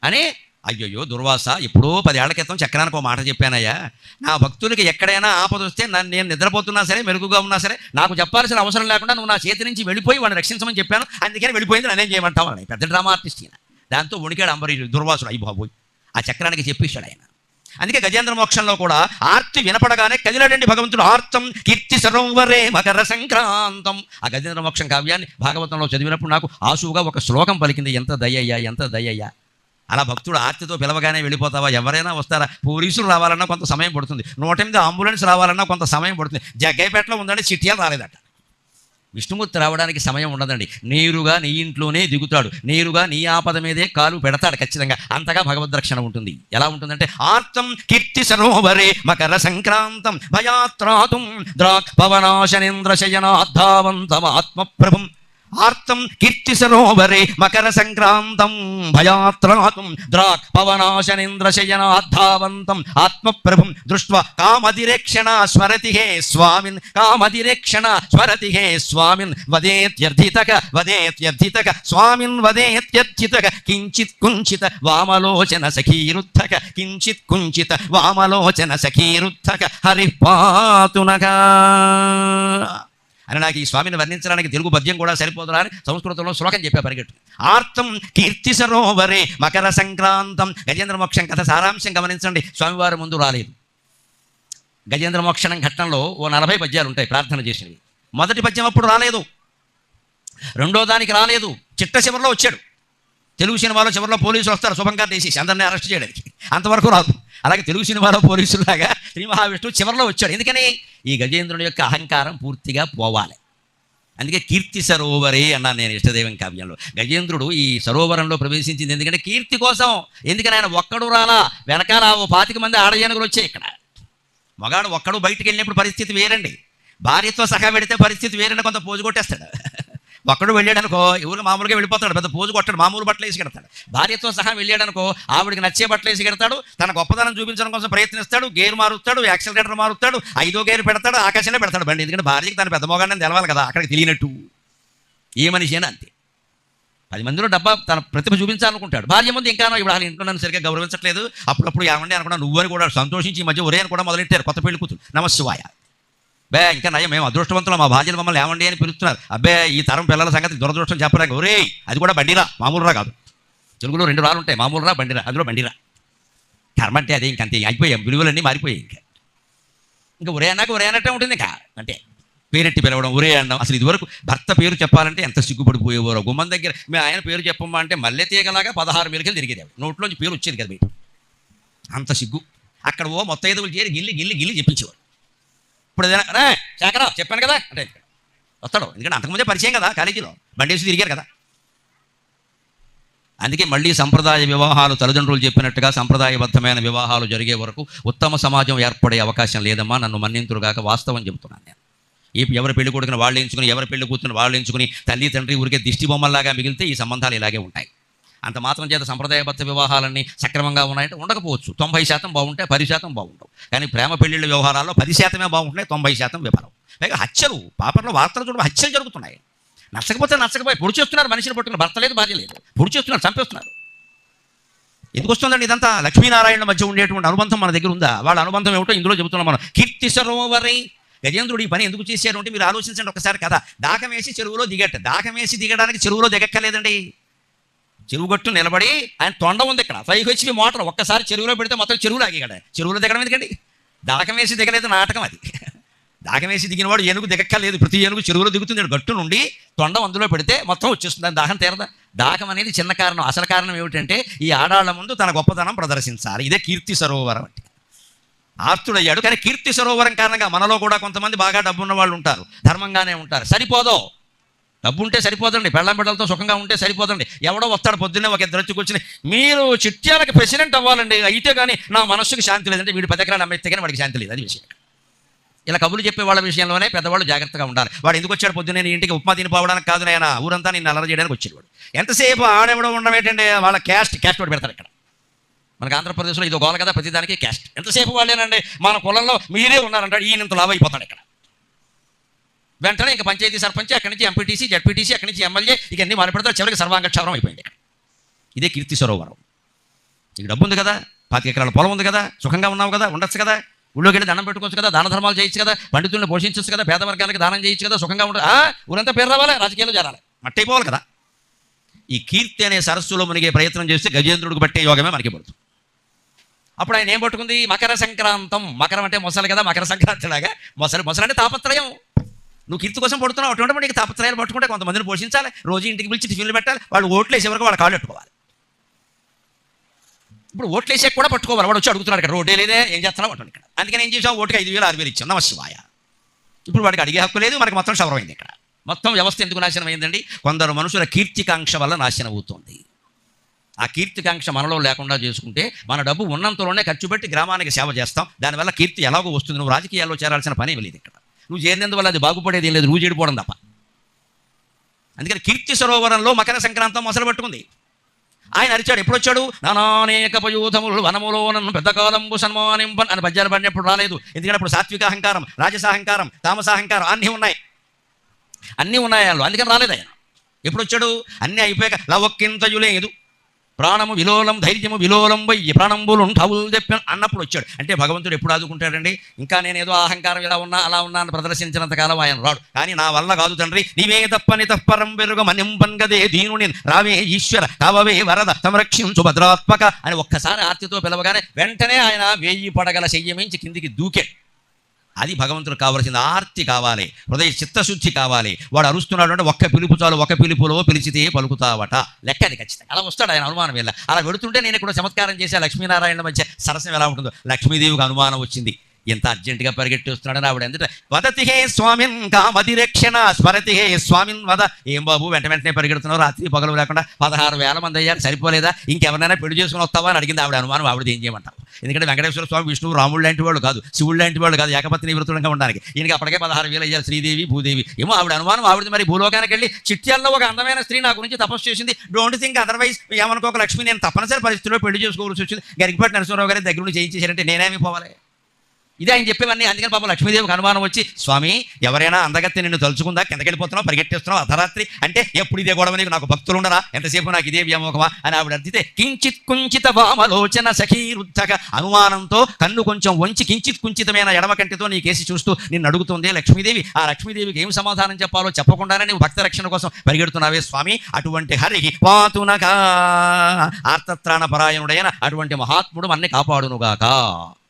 అని. అయ్యయ్యో దుర్వాస, ఎప్పుడో 10 ఏళ్ల క్రితం చక్రానికి ఒక మాట చెప్పానయ్యా, నా భక్తులకి ఎక్కడైనా ఆపద వస్తే నేను నిద్రపోతున్నా సరే మెరుగుగా ఉన్నా సరే నాకు చెప్పాల్సిన అవసరం లేకుండా నువ్వు నా చేతి నుంచి వెళ్ళిపోయి వాడిని రక్షించమని చెప్పాను, అందుకని వెళ్ళిపోయింది, నన్నేం చేయమంటావు అని. పెద్ద డ్రామా ఆర్టిస్ట్ ఈయన. దాంతో వణికాడు అంబరీషుడు. దుర్వాసుడు అయ్యి బాబోయ్ ఆ చక్రానికి చెప్పేశాడు ఆయన. అందుకే గజేంద్ర మోక్షంలో కూడా ఆర్తి వినపడగానే కదిలాడండి భగవంతుడు. ఆర్తం కీర్తి సరోవరే మకర సంక్రాంతం. ఆ గజేంద్ర మోక్షం కావ్యాన్ని భాగవతంలో చదివినప్పుడు నాకు ఆశువుగా ఒక శ్లోకం పలికింది, ఎంత దయ్యయ్యా, ఎంత దయ్యయ్యా. అలా భక్తుడు ఆర్తితో పిలవగానే వెళ్ళిపోతావా? ఎవరైనా వస్తారా? పోలీసులు రావాలన్నా కొంత సమయం పడుతుంది, 108 అంబులెన్స్ రావాలన్నా కొంత సమయం పడుతుంది. జగ్గైపేటలో ఉందండి, సిటీలు రాలేదట. విష్ణుమూర్తి రావడానికి సమయం ఉండదండి. నేరుగా నీ ఇంట్లోనే దిగుతాడు, నేరుగా నీ ఆపద మీదే కాలు పెడతాడు ఖచ్చితంగా. అంతగా భగవద్ రక్షణ ఉంటుంది. ఎలా ఉంటుందంటే, ఆర్తం కీర్తి సరోవరే మకర సంక్రాంతం భయాత్రాతుం ద్రాక్ పవనాశనేంద్ర శయనాద్ధావంతం ఆత్మప్రభం. ఆర్తం కీర్తి సరోవరే మకర సంక్రాంతం భయాత్రాతుం ద్రాక్ పవనాశనేంద్ర శయనాద్ధావంతం ఆత్మప్రభుం దృష్ట్వా కామదిరేక్షణ స్మరతి హే స్వామిన్, కామదిరేక్షణ స్మరతి హే స్వామిన్ వదేత్యర్థితక స్వామిన్ వదేత్యర్థితక కించిత్ కుంచిత వామలోచన సఖీరుద్ధక కించిత్ కుంచిత వామలోచన సఖీరుద్ధక హరిపాతునగా అని. నాకు ఈ స్వామిని వర్ణించడానికి తెలుగు పద్యం కూడా సరిపోదురా అని సంస్కృతంలో శ్లోకం చెప్పే పరిగెట్టు. ఆర్తం కీర్తి సరోవరే మకర సంక్రాంతం. గజేంద్ర మోక్షం కథ సారాంశం గమనించండి. స్వామివారి ముందు రాలేదు. గజేంద్ర మోక్షణం ఘట్టంలో ఓ 40 పద్యాలు ఉంటాయి ప్రార్థన చేసినవి. మొదటి పద్యం అప్పుడు రాలేదు, రెండో దానికి రాలేదు, చిట్ట చివరిలో వచ్చాడు. తెలుగు సినిమాలో చివరిలో పోలీసులు వస్తారు శుభంగా వేసేసి అందరినీ అరెస్ట్ చేయడానికి, అంతవరకు రాదు. అలాగే తెలుగు సినిమాలో పోలీసులాగా శ్రీ మహావిష్ణువు చివరిలో వచ్చాడు. ఎందుకని? ఈ గజేంద్రుని యొక్క అహంకారం పూర్తిగా పోవాలి. అందుకే కీర్తి సరోవరే అన్నాను నేను ఇష్టదైవం కావ్యంలో. గజేంద్రుడు ఈ సరోవరంలో ప్రవేశించింది ఎందుకంటే కీర్తి కోసం. ఎందుకని ఆయన ఒక్కడు రాలా, వెనకాల 25 మంది ఆడజనుగులు వచ్చాయి. ఇక్కడ మగాడు ఒక్కడు బయటికి వెళ్ళినప్పుడు పరిస్థితి వేరండి, భార్యతో సహా వెడితే పరిస్థితి వేరండి, కొంత పోజు కొట్టేస్తాడు. ఒక్కడు వెళ్ళాడనుకో ఎవరు మామూలుగా వెళ్ళిపోతాడు, పెద్ద పోజు కొట్టాడు, మామూలు బట్టలు వేసి కడతాడు. భార్యతో సహా వెళ్ళాడనుకో ఆవిడికి నచ్చే బట్టలు వేసి కడతాడు, తన గొప్పతనం చూపించడం కోసం ప్రయత్నిస్తాడు, గేర్ మారుస్తాడు, యాక్సిలరేటర్ మారుస్తాడు, 5వ గేర్ పెడతాడు, ఆకాశంలో పెడతాడు బండి. ఎందుకంటే భార్యకి తన పెద్ద మొగాడని తెలవాలి కదా, అక్కడికి తెలియనట్టు. ఏ మనిషి అయినా అంతే, 10 మందిలో డబ్బా తన ప్రతిభ చూపించాలనుకుంటాడు. భార్య ముందు ఇంకా ఇప్పుడు వాళ్ళ ఇంట్లో నన్ను సరిగ్గా గౌరవించట్లేదు, అప్పుడప్పుడు ఏమండి అనుకున్నా నువ్వని కూడా సంతోషించి ఈ మధ్య ఒరే అని కూడా మొదలెట్టారు కొత్త పెళ్లి కూతురు. నమశివాయ. బే ఇంకా నయం, మేము అదృష్టవంతులు, మా భార్యలు మమ్మల్ని ఏమండి అని పిలుస్తున్నారు. అబ్బే ఈ తరం పిల్లల సంగతి దురదృష్టం చెప్పరాక. ఒరే అది కూడా బండిరా, మామూలురా కాదు. తెలుగులో 2 రాళ్ళు ఉంటాయి, మామూలురా బండిరా, అందులో బండిరా. కర్మ అంటే అదే, ఇంకంతే, అయిపోయాం, విలువలన్నీ మారిపోయాయి. ఇంకా ఒరే అన్నాక ఒరే అన్నట్టే ఉంటుంది. ఇంకా అంటే పేరెట్టి పిలవడం, ఒరే అనడం. అసలు ఇదివరకు భర్త పేరు చెప్పాలంటే ఎంత సిగ్గుపడిపోయేవారో. గుమ్మం దగ్గర మేము ఆయన పేరు చెప్పమ్మా అంటే మల్లె తీగలాగా 16 మెలికలు తిరిగేది, నోట్లోంచి పేరు వచ్చేది కదా బయట. అంత సిగ్గు. అక్కడ మొత్తం ఐదుగులు చేరి గిల్లి గిల్లి గిల్లి చెప్పించేవారు. ఇప్పుడు ఏదైనా శేఖరా చెప్పాను కదా అంటే వస్తాడు, ఎందుకంటే అంతకుముందే పరిచయం కదా, కాలేజీలో బండేసి తిరిగారు కదా. అందుకే మళ్ళీ సంప్రదాయ వివాహాలు తల్లిదండ్రులు చెప్పినట్టుగా సంప్రదాయబద్ధమైన వివాహాలు జరిగే వరకు ఉత్తమ సమాజం ఏర్పడే అవకాశం లేదమ్మా, నన్ను మన్నింతురుగాక. వాస్తవం చెబుతున్నాను నేను. ఎవరి పెళ్లి కొడుకుని వాళ్ళు ఎంచుకుని, ఎవరి పెళ్లి కూతురుని వాళ్ళు ఎంచుకుని తల్లి తండ్రి ఊరికే దిష్టి బొమ్మల్లాగా మిగిలితే ఈ సంబంధాలు ఇలాగే ఉంటాయి. అంత మాత్రం చేత సంప్రదాయబద్ధ వివాహాలన్నీ సక్రమంగా ఉన్నాయంటే ఉండకపోవచ్చు. 90% బాగుంటాయి, 10% బాగుంటావు. కానీ ప్రేమ పెళ్లిళ్ళ వ్యవహారాల్లో 10% బాగుంటాయి, 90% విఫలం. పైగా హత్యలు, పేపర్లో వార్తలు చూడ హత్యలు జరుగుతున్నాయి. నచ్చకపోయి పొడి చేస్తున్నారు, మనిషిని పట్టుకున్నారు, భర్త లేదు భార్య లేదు, పొడి చేస్తున్నారు, చంపేస్తున్నారు. ఎందుకు వస్తుందండి ఇదంతా? లక్ష్మీనారాయణ మధ్య ఉండేటువంటి అనుబంధం మన దగ్గర ఉందా? వాళ్ళ అనుబంధం ఏమిటో ఇందులో చెబుతున్నాం మనం. కీర్తి సరోవరై గజేంద్రుడు ఈ పని ఎందుకు చేశాడు అంటే మీరు ఆలోచించండి ఒకసారి కదా. దాహం వేసి చెరువులో దాహం వేసి దిగడానికి చెరువులో దిగక్కలేదండి. చెరువు గట్టు నిలబడి ఆయన తొండ ఉంది ఇక్కడ 5 HP మోటార్ ఒక్కసారి చెరువులో పెడితే మొత్తం చెరువులో ఆగిగాడు. చెరువులో దిగడం ఎందుకండి? దాహం వేసి దిగలేదు, నాటకం అది. దాహం వేసి దిగినవాడు ఏనుగు దిగక్కలేదు. ప్రతి ఏనుగు చెరువులో దిగుతుంది. గట్టు నుండి తొండం అందులో పెడితే మొత్తం వచ్చేస్తుంది. దాని దాహం తీరదా? దాహం అనేది చిన్న కారణం. అసలు కారణం ఏమిటంటే ఈ ఆడాళ్ల ముందు తన గొప్పతనం ప్రదర్శించాలి. ఇదే కీర్తి సరోవరం అంటే. ఆర్తుడయ్యాడు. కానీ కీర్తి సరోవరం కారణంగా మనలో కూడా కొంతమంది బాగా డబ్బున్న వాళ్ళు ఉంటారు, ధర్మంగానే ఉంటారు. సరిపోదో, డబ్బు ఉంటే సరిపోదండి, పెళ్ళం బిడ్డలతో సుఖంగా ఉంటే సరిపోదండి. ఎవడో వస్తాడు పొద్దున్నే ఒక ఇద్దరు వచ్చి కూర్చుని మీరు చిట్యాలకు ప్రెసిడెంట్ అవ్వాలండి, అయితే కానీ నా మనస్సుకి శాంతి లేదంటే వీడు 10 ఎకరాలు అమ్మితే కానీ వాడికి శాంతి లేదు. అది విషయం. ఇలా కబుర్లు చెప్పే వాళ్ళ విషయంలోనే పెద్దవాళ్ళు జాగ్రత్తగా ఉండాలి. వాడు ఎందుకు వచ్చాడు పొద్దున్నే ఇంటికి? ఉప్మా తినిపోవడానికి కాదు నాయన, ఊరంతా నిన్ను అలర చేయడానికి వచ్చాడు వాడు. ఎంతసేపు ఆడెవడో ఉండడం ఏంటంటే వాళ్ళ క్యాస్ట్ ఒకటి పెడతారు ఇక్కడ. మనకు ఆంధ్రప్రదేశ్లో ఇది గోల కదా, ప్రతిదానికి క్యాస్ట్. ఎంతసేపు వాళ్ళేనండి మన కులంలో మీరే ఉన్నారంటాడు, ఈయనంత లాభ అయిపోతాడు ఇక్కడ. వెంటనే ఇంకా పంచాయతీ సర్పంచ్, అక్కడి నుంచి ఎంపీటీసీ, జడ్పీటీసీ, అక్కడి నుంచి ఎమ్మెల్యే, ఇక అన్ని మారిపెడతారు. చివరికి సర్వాంగక్షవరం అయిపోయింది ఇక్కడ. ఇదే కీర్తి సరోవరం. నీకు డబ్బు ఉంది కదా, 25 ఎకరాల పొలం ఉంది కదా, సుఖంగా ఉన్నావు కదా, ఉండొచ్చు కదా, ఊళ్ళోకి వెళ్ళి దండం పెట్టుకోవచ్చు కదా, దాన ధర్మాలు చేయొచ్చు కదా, పండితుల్ని పోషించవచ్చు కదా, పేద వర్గాలకు దానం చేయొచ్చు కదా, సుఖంగా ఉండదు. ఊరంతా పేరు రావాలి, రాజకీయాలు చేరాలి, మట్టి అయిపోవాలి కదా. ఈ కీర్తి అనే సరస్సులో మునిగే ప్రయత్నం చేస్తే గజేంద్రుడికి పట్టే యోగమే మనకి పడుతుంది. అప్పుడు ఆయన ఏం పట్టుకుంది? మకర సంక్రాంతం. మకరం అంటే మొసలు కదా, మకర సంక్రాంతి లాగా మొసలు అంటే తాపత్రయం. నువ్వు కీర్తి కోసం పడుతున్నావు, అటువంటి నీకు తాపత్రయాలు పట్టుకుంటే కొంతమందిని పోషించాలి, రోజు ఇంటికి పిలిచి టిఫిన్లు పెట్టాలి, వాళ్ళు ఓట్లు వేసే వరకు వాళ్ళ కాళ్ళు పెట్టుకోవాలి. ఇప్పుడు ఓట్లు వేసే కూడా పట్టుకోవాలి. వాడు వచ్చి అడుగుతున్నాడు ఇక్కడ, రోడ్డే లేదే, ఏం చేస్తున్నావు అంటాడు ఇక్కడ. అందుకని ఏం చేసావు? ఓటుకి 5,000 6,000 ఇచ్చాం, నమశివాయ. ఇప్పుడు వాడికి అడిగే హక్కు లేదు, మనకి మొత్తం శవరమైంది ఇక్కడ. మొత్తం వ్యవస్థ ఎందుకు నాశనం అయిందండి? కొందరు మనుషుల కీర్తికాంక్ష వల్ల నాశనం అవుతుంది. ఆ కీర్తికాంక్ష మనలో లేకుండా చేసుకుంటే మన డబ్బు ఉన్నంతలోనే ఖర్చు పెట్టి గ్రామానికి సేవ చేస్తాం. దానివల్ల కీర్తి ఎలాగో వస్తుంది. నువ్వు రాజకీయాల్లో చేరాల్సిన పని లేదు ఇక్కడ. నువ్వు చేరినందువల్ల అది బాగుపడేది ఏం లేదు, నువ్వు చెడిపోవడం తప్ప. అందుకని కీర్తి సరోవరంలో మకర సంక్రాంతం మొసలు పట్టుకుంది. ఆయన అరిచాడు. ఎప్పుడు వచ్చాడు? నానానేక పయూధములు వనములోనను పెద్ద కాలంబు సన్మానింపన్ అని పద్యాలు పడినప్పుడు రాలేదు. ఎందుకంటే అప్పుడు సాత్విక అహంకారం, రాజసాహంకారం, తామసాహంకారం అన్నీ ఉన్నాయి వాళ్ళు. అందుకని రాలేదు ఆయన. ఎప్పుడు వచ్చాడు? అన్నీ అయిపోయాక లవక్కింతయు లేదు, ప్రాణము విలోలం, ధైర్యము విలోలం వయ్యి ప్రాణంబులు ఉంటావులు చెప్పి అన్నప్పుడు వచ్చాడు. అంటే భగవంతుడు ఎప్పుడు ఆదుకుంటాడండి? ఇంకా నేనేదో అహంకారం ఇలా ఉన్నా అలా ఉన్నా అని ప్రదర్శించినంత కాలం ఆయన రాడు. కానీ నా వల్ల కాదు తండ్రి, నీవే తప్పని తప్పరం వెరుగ మనింపన్గదే దీనుని రావే ఈశ్వర కావవే వరద సంరక్షించు భద్రాత్మక అని ఒక్కసారి ఆర్తితో పిలవగానే వెంటనే ఆయన 1000 పడగల శయ్యమించి కిందికి దూకాడు. అది భగవంతుడు కావాల్సింది. ఆర్తి కావాలి, హృదయ చిత్తశుద్ధి కావాలి. వాడు అరుస్తున్నాడు అంటే ఒక్క పిలుపు చాలు, ఒక పిలుపులో పిలిచితే పలుకుతావట లెక్క. అది ఖచ్చితంగా అలా వస్తాడు ఆయన. అనుమానం వెళ్ళ అలా పెడుతుంటే నేను ఇక్కడ చమత్కారం చేసే లక్ష్మీనారాయణ మధ్య సరసం ఎలా ఉంటుందో. లక్ష్మీదేవికి అనుమానం వచ్చింది, ఎంత అర్జెంటుగా పరిగెట్టేస్తున్నాడని. ఆవిడ ఎందుకంటే వదతి హే స్వామిన్ కామదిరక్షణ స్మరతి హే స్వామిన్ వద. ఏం బాబు వెంటనే పరిగెడుతున్నావు, రాత్రి పగలు లేకుండా 16,000 మంది అయ్యారు, సరిపోలేదా? ఇంకెవరైనా పెళ్లి చేసుకుని వస్తావా అని అడిగింది ఆవిడ. అనుమానం. ఆవిడది ఏం చేయమంటావు? ఎందుకంటే వెంకటేశ్వర స్వామి, విష్ణువు, రాముడు లాంటి వాళ్ళు కాదు, శివుడు లాంటి వాళ్ళు కాదు, ఏకపత్ని నివృత్తులంగా ఉండడానికి. ఈయనకి అప్పటికే 16,000 అయ్యారు, శ్రీదేవి భూదేవి. ఏమో ఆవిడ అనుమానం. ఆవిడది మరి భూలోకానికి వెళ్ళి చిట్యాల్లో ఒక అందమైన స్త్రీ నా గురించి తపస్సు చేసింది, డోంట్ థింక్ అదర్వైజ్. ఏమనుకోక లక్ష్మి, నేను తప్పనిసరి పరిస్థితుల్లో పెళ్లి చేసుకోవాల్సి వచ్చింది, గరికపాటి నరసింహరావు గారి దగ్గర నుండి చేయించేశారంటే నేనేమి పోవాలి? ఇదే ఆయన చెప్పేవన్నీ. అందుకని పాపం లక్ష్మీదేవికి అనుమానం వచ్చి, స్వామి ఎవరైనా అందగత్తి నిన్ను తలుచుకుందా, కిందకెళ్ళిపోతున్నావు, పరిగెట్టేస్తున్నావు అర్ధరాత్రి అంటే ఎప్పుడు ఇదే గొడవ, నీకు నాకు భక్తులు ఉండరా, ఎంతసేపు నాకు ఇదే వ్యామోహమా అని ఆవిడ అర్థితే, కించిత్ కుంచిత వామలోచన సఖీరుద్ధక. అనుమానంతో కన్ను కొంచెం వంచి కించిత్ కుంచితమైన ఎడమ కంటితో నీ కేసి చూస్తూ నిన్ను అడుగుతుంది లక్ష్మీదేవి. ఆ లక్ష్మీదేవికి ఏం సమాధానం చెప్పాలో చెప్పకుండానే నువ్వు భక్త రక్షణ కోసం పరిగెడుతున్నావే స్వామి. అటువంటి హరికి పాతునగా, ఆర్తత్రాణ పరాయణుడైన అటువంటి మహాత్ముడు మన్ని కాపాడునుగాక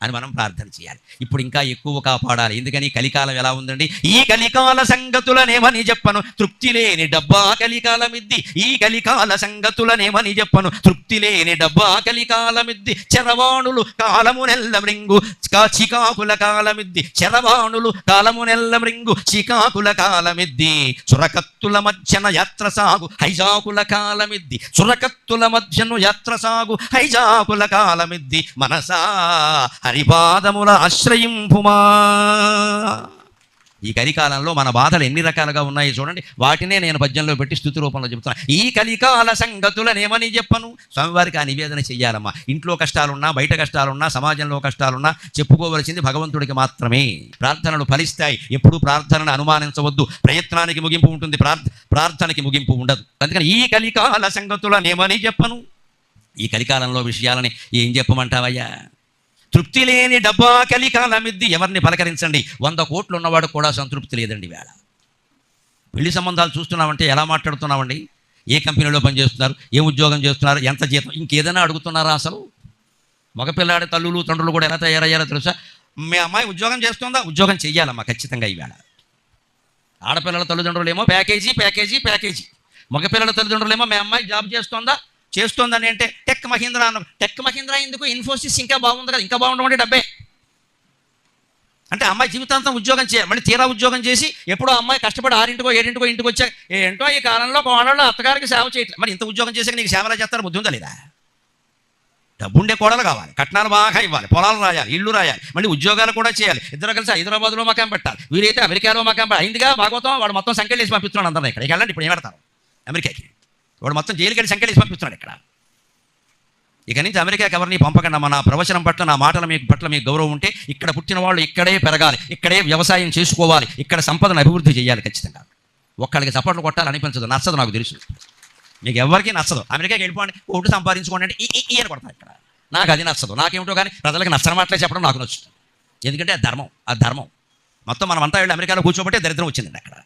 అని మనం ప్రార్థన చేయాలి. ఇప్పుడు ఇంకా ఎక్కువ కాపాడాలి. ఎందుకని? కలికాలం ఎలా ఉందండి? ఈ కలికాల సంగతులనేమని చెప్పను, తృప్తి లేని డబ్బా కలికాలమిద్ది. ఈ కలికాల సంగతులనేమని చెప్పను, తృప్తి లేని డబ్బా కలికాలమిద్ది. చెరవాణులు కాలమునెల్ల మృంగు చికాకుల కాలమిద్ది. చెరవాణులు కాలమునెల్ల మృంగు చికాకుల కాలమిద్ది. చురకత్తుల మధ్యన యాత్ర సాగు హైజాకుల కాలమిద్ది. చురకత్తుల మధ్యను యాత్ర సాగు హైజాకుల కాలమిద్ది. మనసా హరిపాదముల ఆశ్రయింపుమా. ఈ కలికాలంలో మన బాధలు ఎన్ని రకాలుగా ఉన్నాయో చూడండి. వాటినే నేను పద్యంలో పెట్టి స్తుతి రూపంలో చెప్తున్నా. ఈ కలికాల సంగతులనేమని చెప్పను, స్వామివారికి ఆ నివేదన చెయ్యాలమ్మా. ఇంట్లో కష్టాలున్నా, బయట కష్టాలున్నా, సమాజంలో కష్టాలున్నా చెప్పుకోవలసింది భగవంతుడికి మాత్రమే. ప్రార్థనలు ఫలిస్తాయి. ఎప్పుడూ ప్రార్థనను అనుమానించవద్దు. ప్రయత్నానికి ముగింపు ఉంటుంది, ప్రార్థనకి ముగింపు ఉండదు. అందుకని ఈ కలికాల సంగతులనేమని చెప్పను. ఈ కలికాలంలో విషయాలని ఏం చెప్పమంటావయ్యా? తృప్తి లేని డబ్బా కలికాలమిద్ది ఎవరిని పలకరించండి. 100 కోట్లు ఉన్నవాడు కూడా సంతృప్తి లేదండి. వేళ పెళ్లి సంబంధాలు చూస్తున్నామంటే ఎలా మాట్లాడుతున్నామండి? ఏ కంపెనీలో పనిచేస్తున్నారు, ఏ ఉద్యోగం చేస్తున్నారు, ఎంత జీతం, ఇంకేదైనా అడుగుతున్నారా? అసలు మగపిల్లాడి తల్లులు తండ్రులు కూడా ఎలా తయారయ్యారో తెలుసా? మీ అమ్మాయి ఉద్యోగం చేస్తుందా? ఉద్యోగం చెయ్యాలమ్మా ఖచ్చితంగా. ఈవేళ ఆడపిల్లల తల్లిదండ్రులు ఏమో ప్యాకేజీ ప్యాకేజీ ప్యాకేజీ, మగపిల్లల తల్లిదండ్రులు ఏమో మీ అమ్మాయి జాబ్ చేస్తోందని అంటే టెక్ మహీంద్రా అన్న. టెక్ మహీంద్రా ఎందుకు? ఇన్ఫోసిస్ ఇంకా బాగుంది కదా. ఇంకా బాగుండమంటే డబ్బే. అంటే అమ్మాయి జీవితాంతం ఉద్యోగం చేయాలి. మళ్ళీ తీరా ఉద్యోగం చేసి ఎప్పుడో అమ్మాయి కష్టపడి 6 7 ఇంటికి వచ్చా ఏంటో ఈ కాలంలో కోడళ్ళు అత్తగారికి సేవ చేయట్లేదు. మరి ఇంత ఉద్యోగం చేసాక నీకు సేవలా చేస్తారు? బుద్ధి ఉందా లేదా? డబ్బుండే కోడలు కావాలి, కట్నాలు బాగా ఇవ్వాలి, పొలాలు రాయాలి, ఇల్లు రాయాలి, మళ్ళీ ఉద్యోగాలు కూడా చేయాలి. ఇద్దరు కలిసి హైదరాబాద్లో మకాం పెట్టాలి, వీరైతే అమెరికాలో మకాం పెట్టాలి. అయిందిగా భాగవతం. వాడు మొత్తం సంఖ్యలు వేసి పంపిస్తున్నాడు అందరూ. ఇక్కడ వెళ్ళండి, ఇప్పుడు ఏం పెడతారు అమెరికాకి? వాడు మొత్తం జైలుకి వెళ్ళి సంఖ్యలు వేసి పంపిస్తున్నాడు ఇక్కడ. ఇక నుంచి అమెరికాకి ఎవరిని పంపకుండా నా ప్రవచనం పట్ల, నా మాటల పట్ల మీకు గౌరవం ఉంటే ఇక్కడ పుట్టిన వాళ్ళు ఇక్కడే పెరగాలి, ఇక్కడే వ్యవసాయం చేసుకోవాలి, ఇక్కడ సంపదను అభివృద్ధి చేయాలి ఖచ్చితంగా. ఒక్కళ్ళకి చప్పట్లు కొట్టాలి అనిపించదు, నచ్చదు, నాకు తెలుసు. మీకు ఎవరికి నచ్చదు. అమెరికాకి వెళ్ళిపోండి, ఓటు సంపాదించుకోండి అంటే ఈ అని కొడతాను ఇక్కడ. నాకు అది నచ్చదు. నాకేమిటో కానీ ప్రజలకు నచ్చని మాటలే చెప్పడం నాకు నచ్చుతుంది. ఎందుకంటే అది ధర్మం. మొత్తం మనం అంతా వెళ్ళి అమెరికాలో కూర్చోబట్టే దరిద్రం వచ్చిందండి అక్కడ.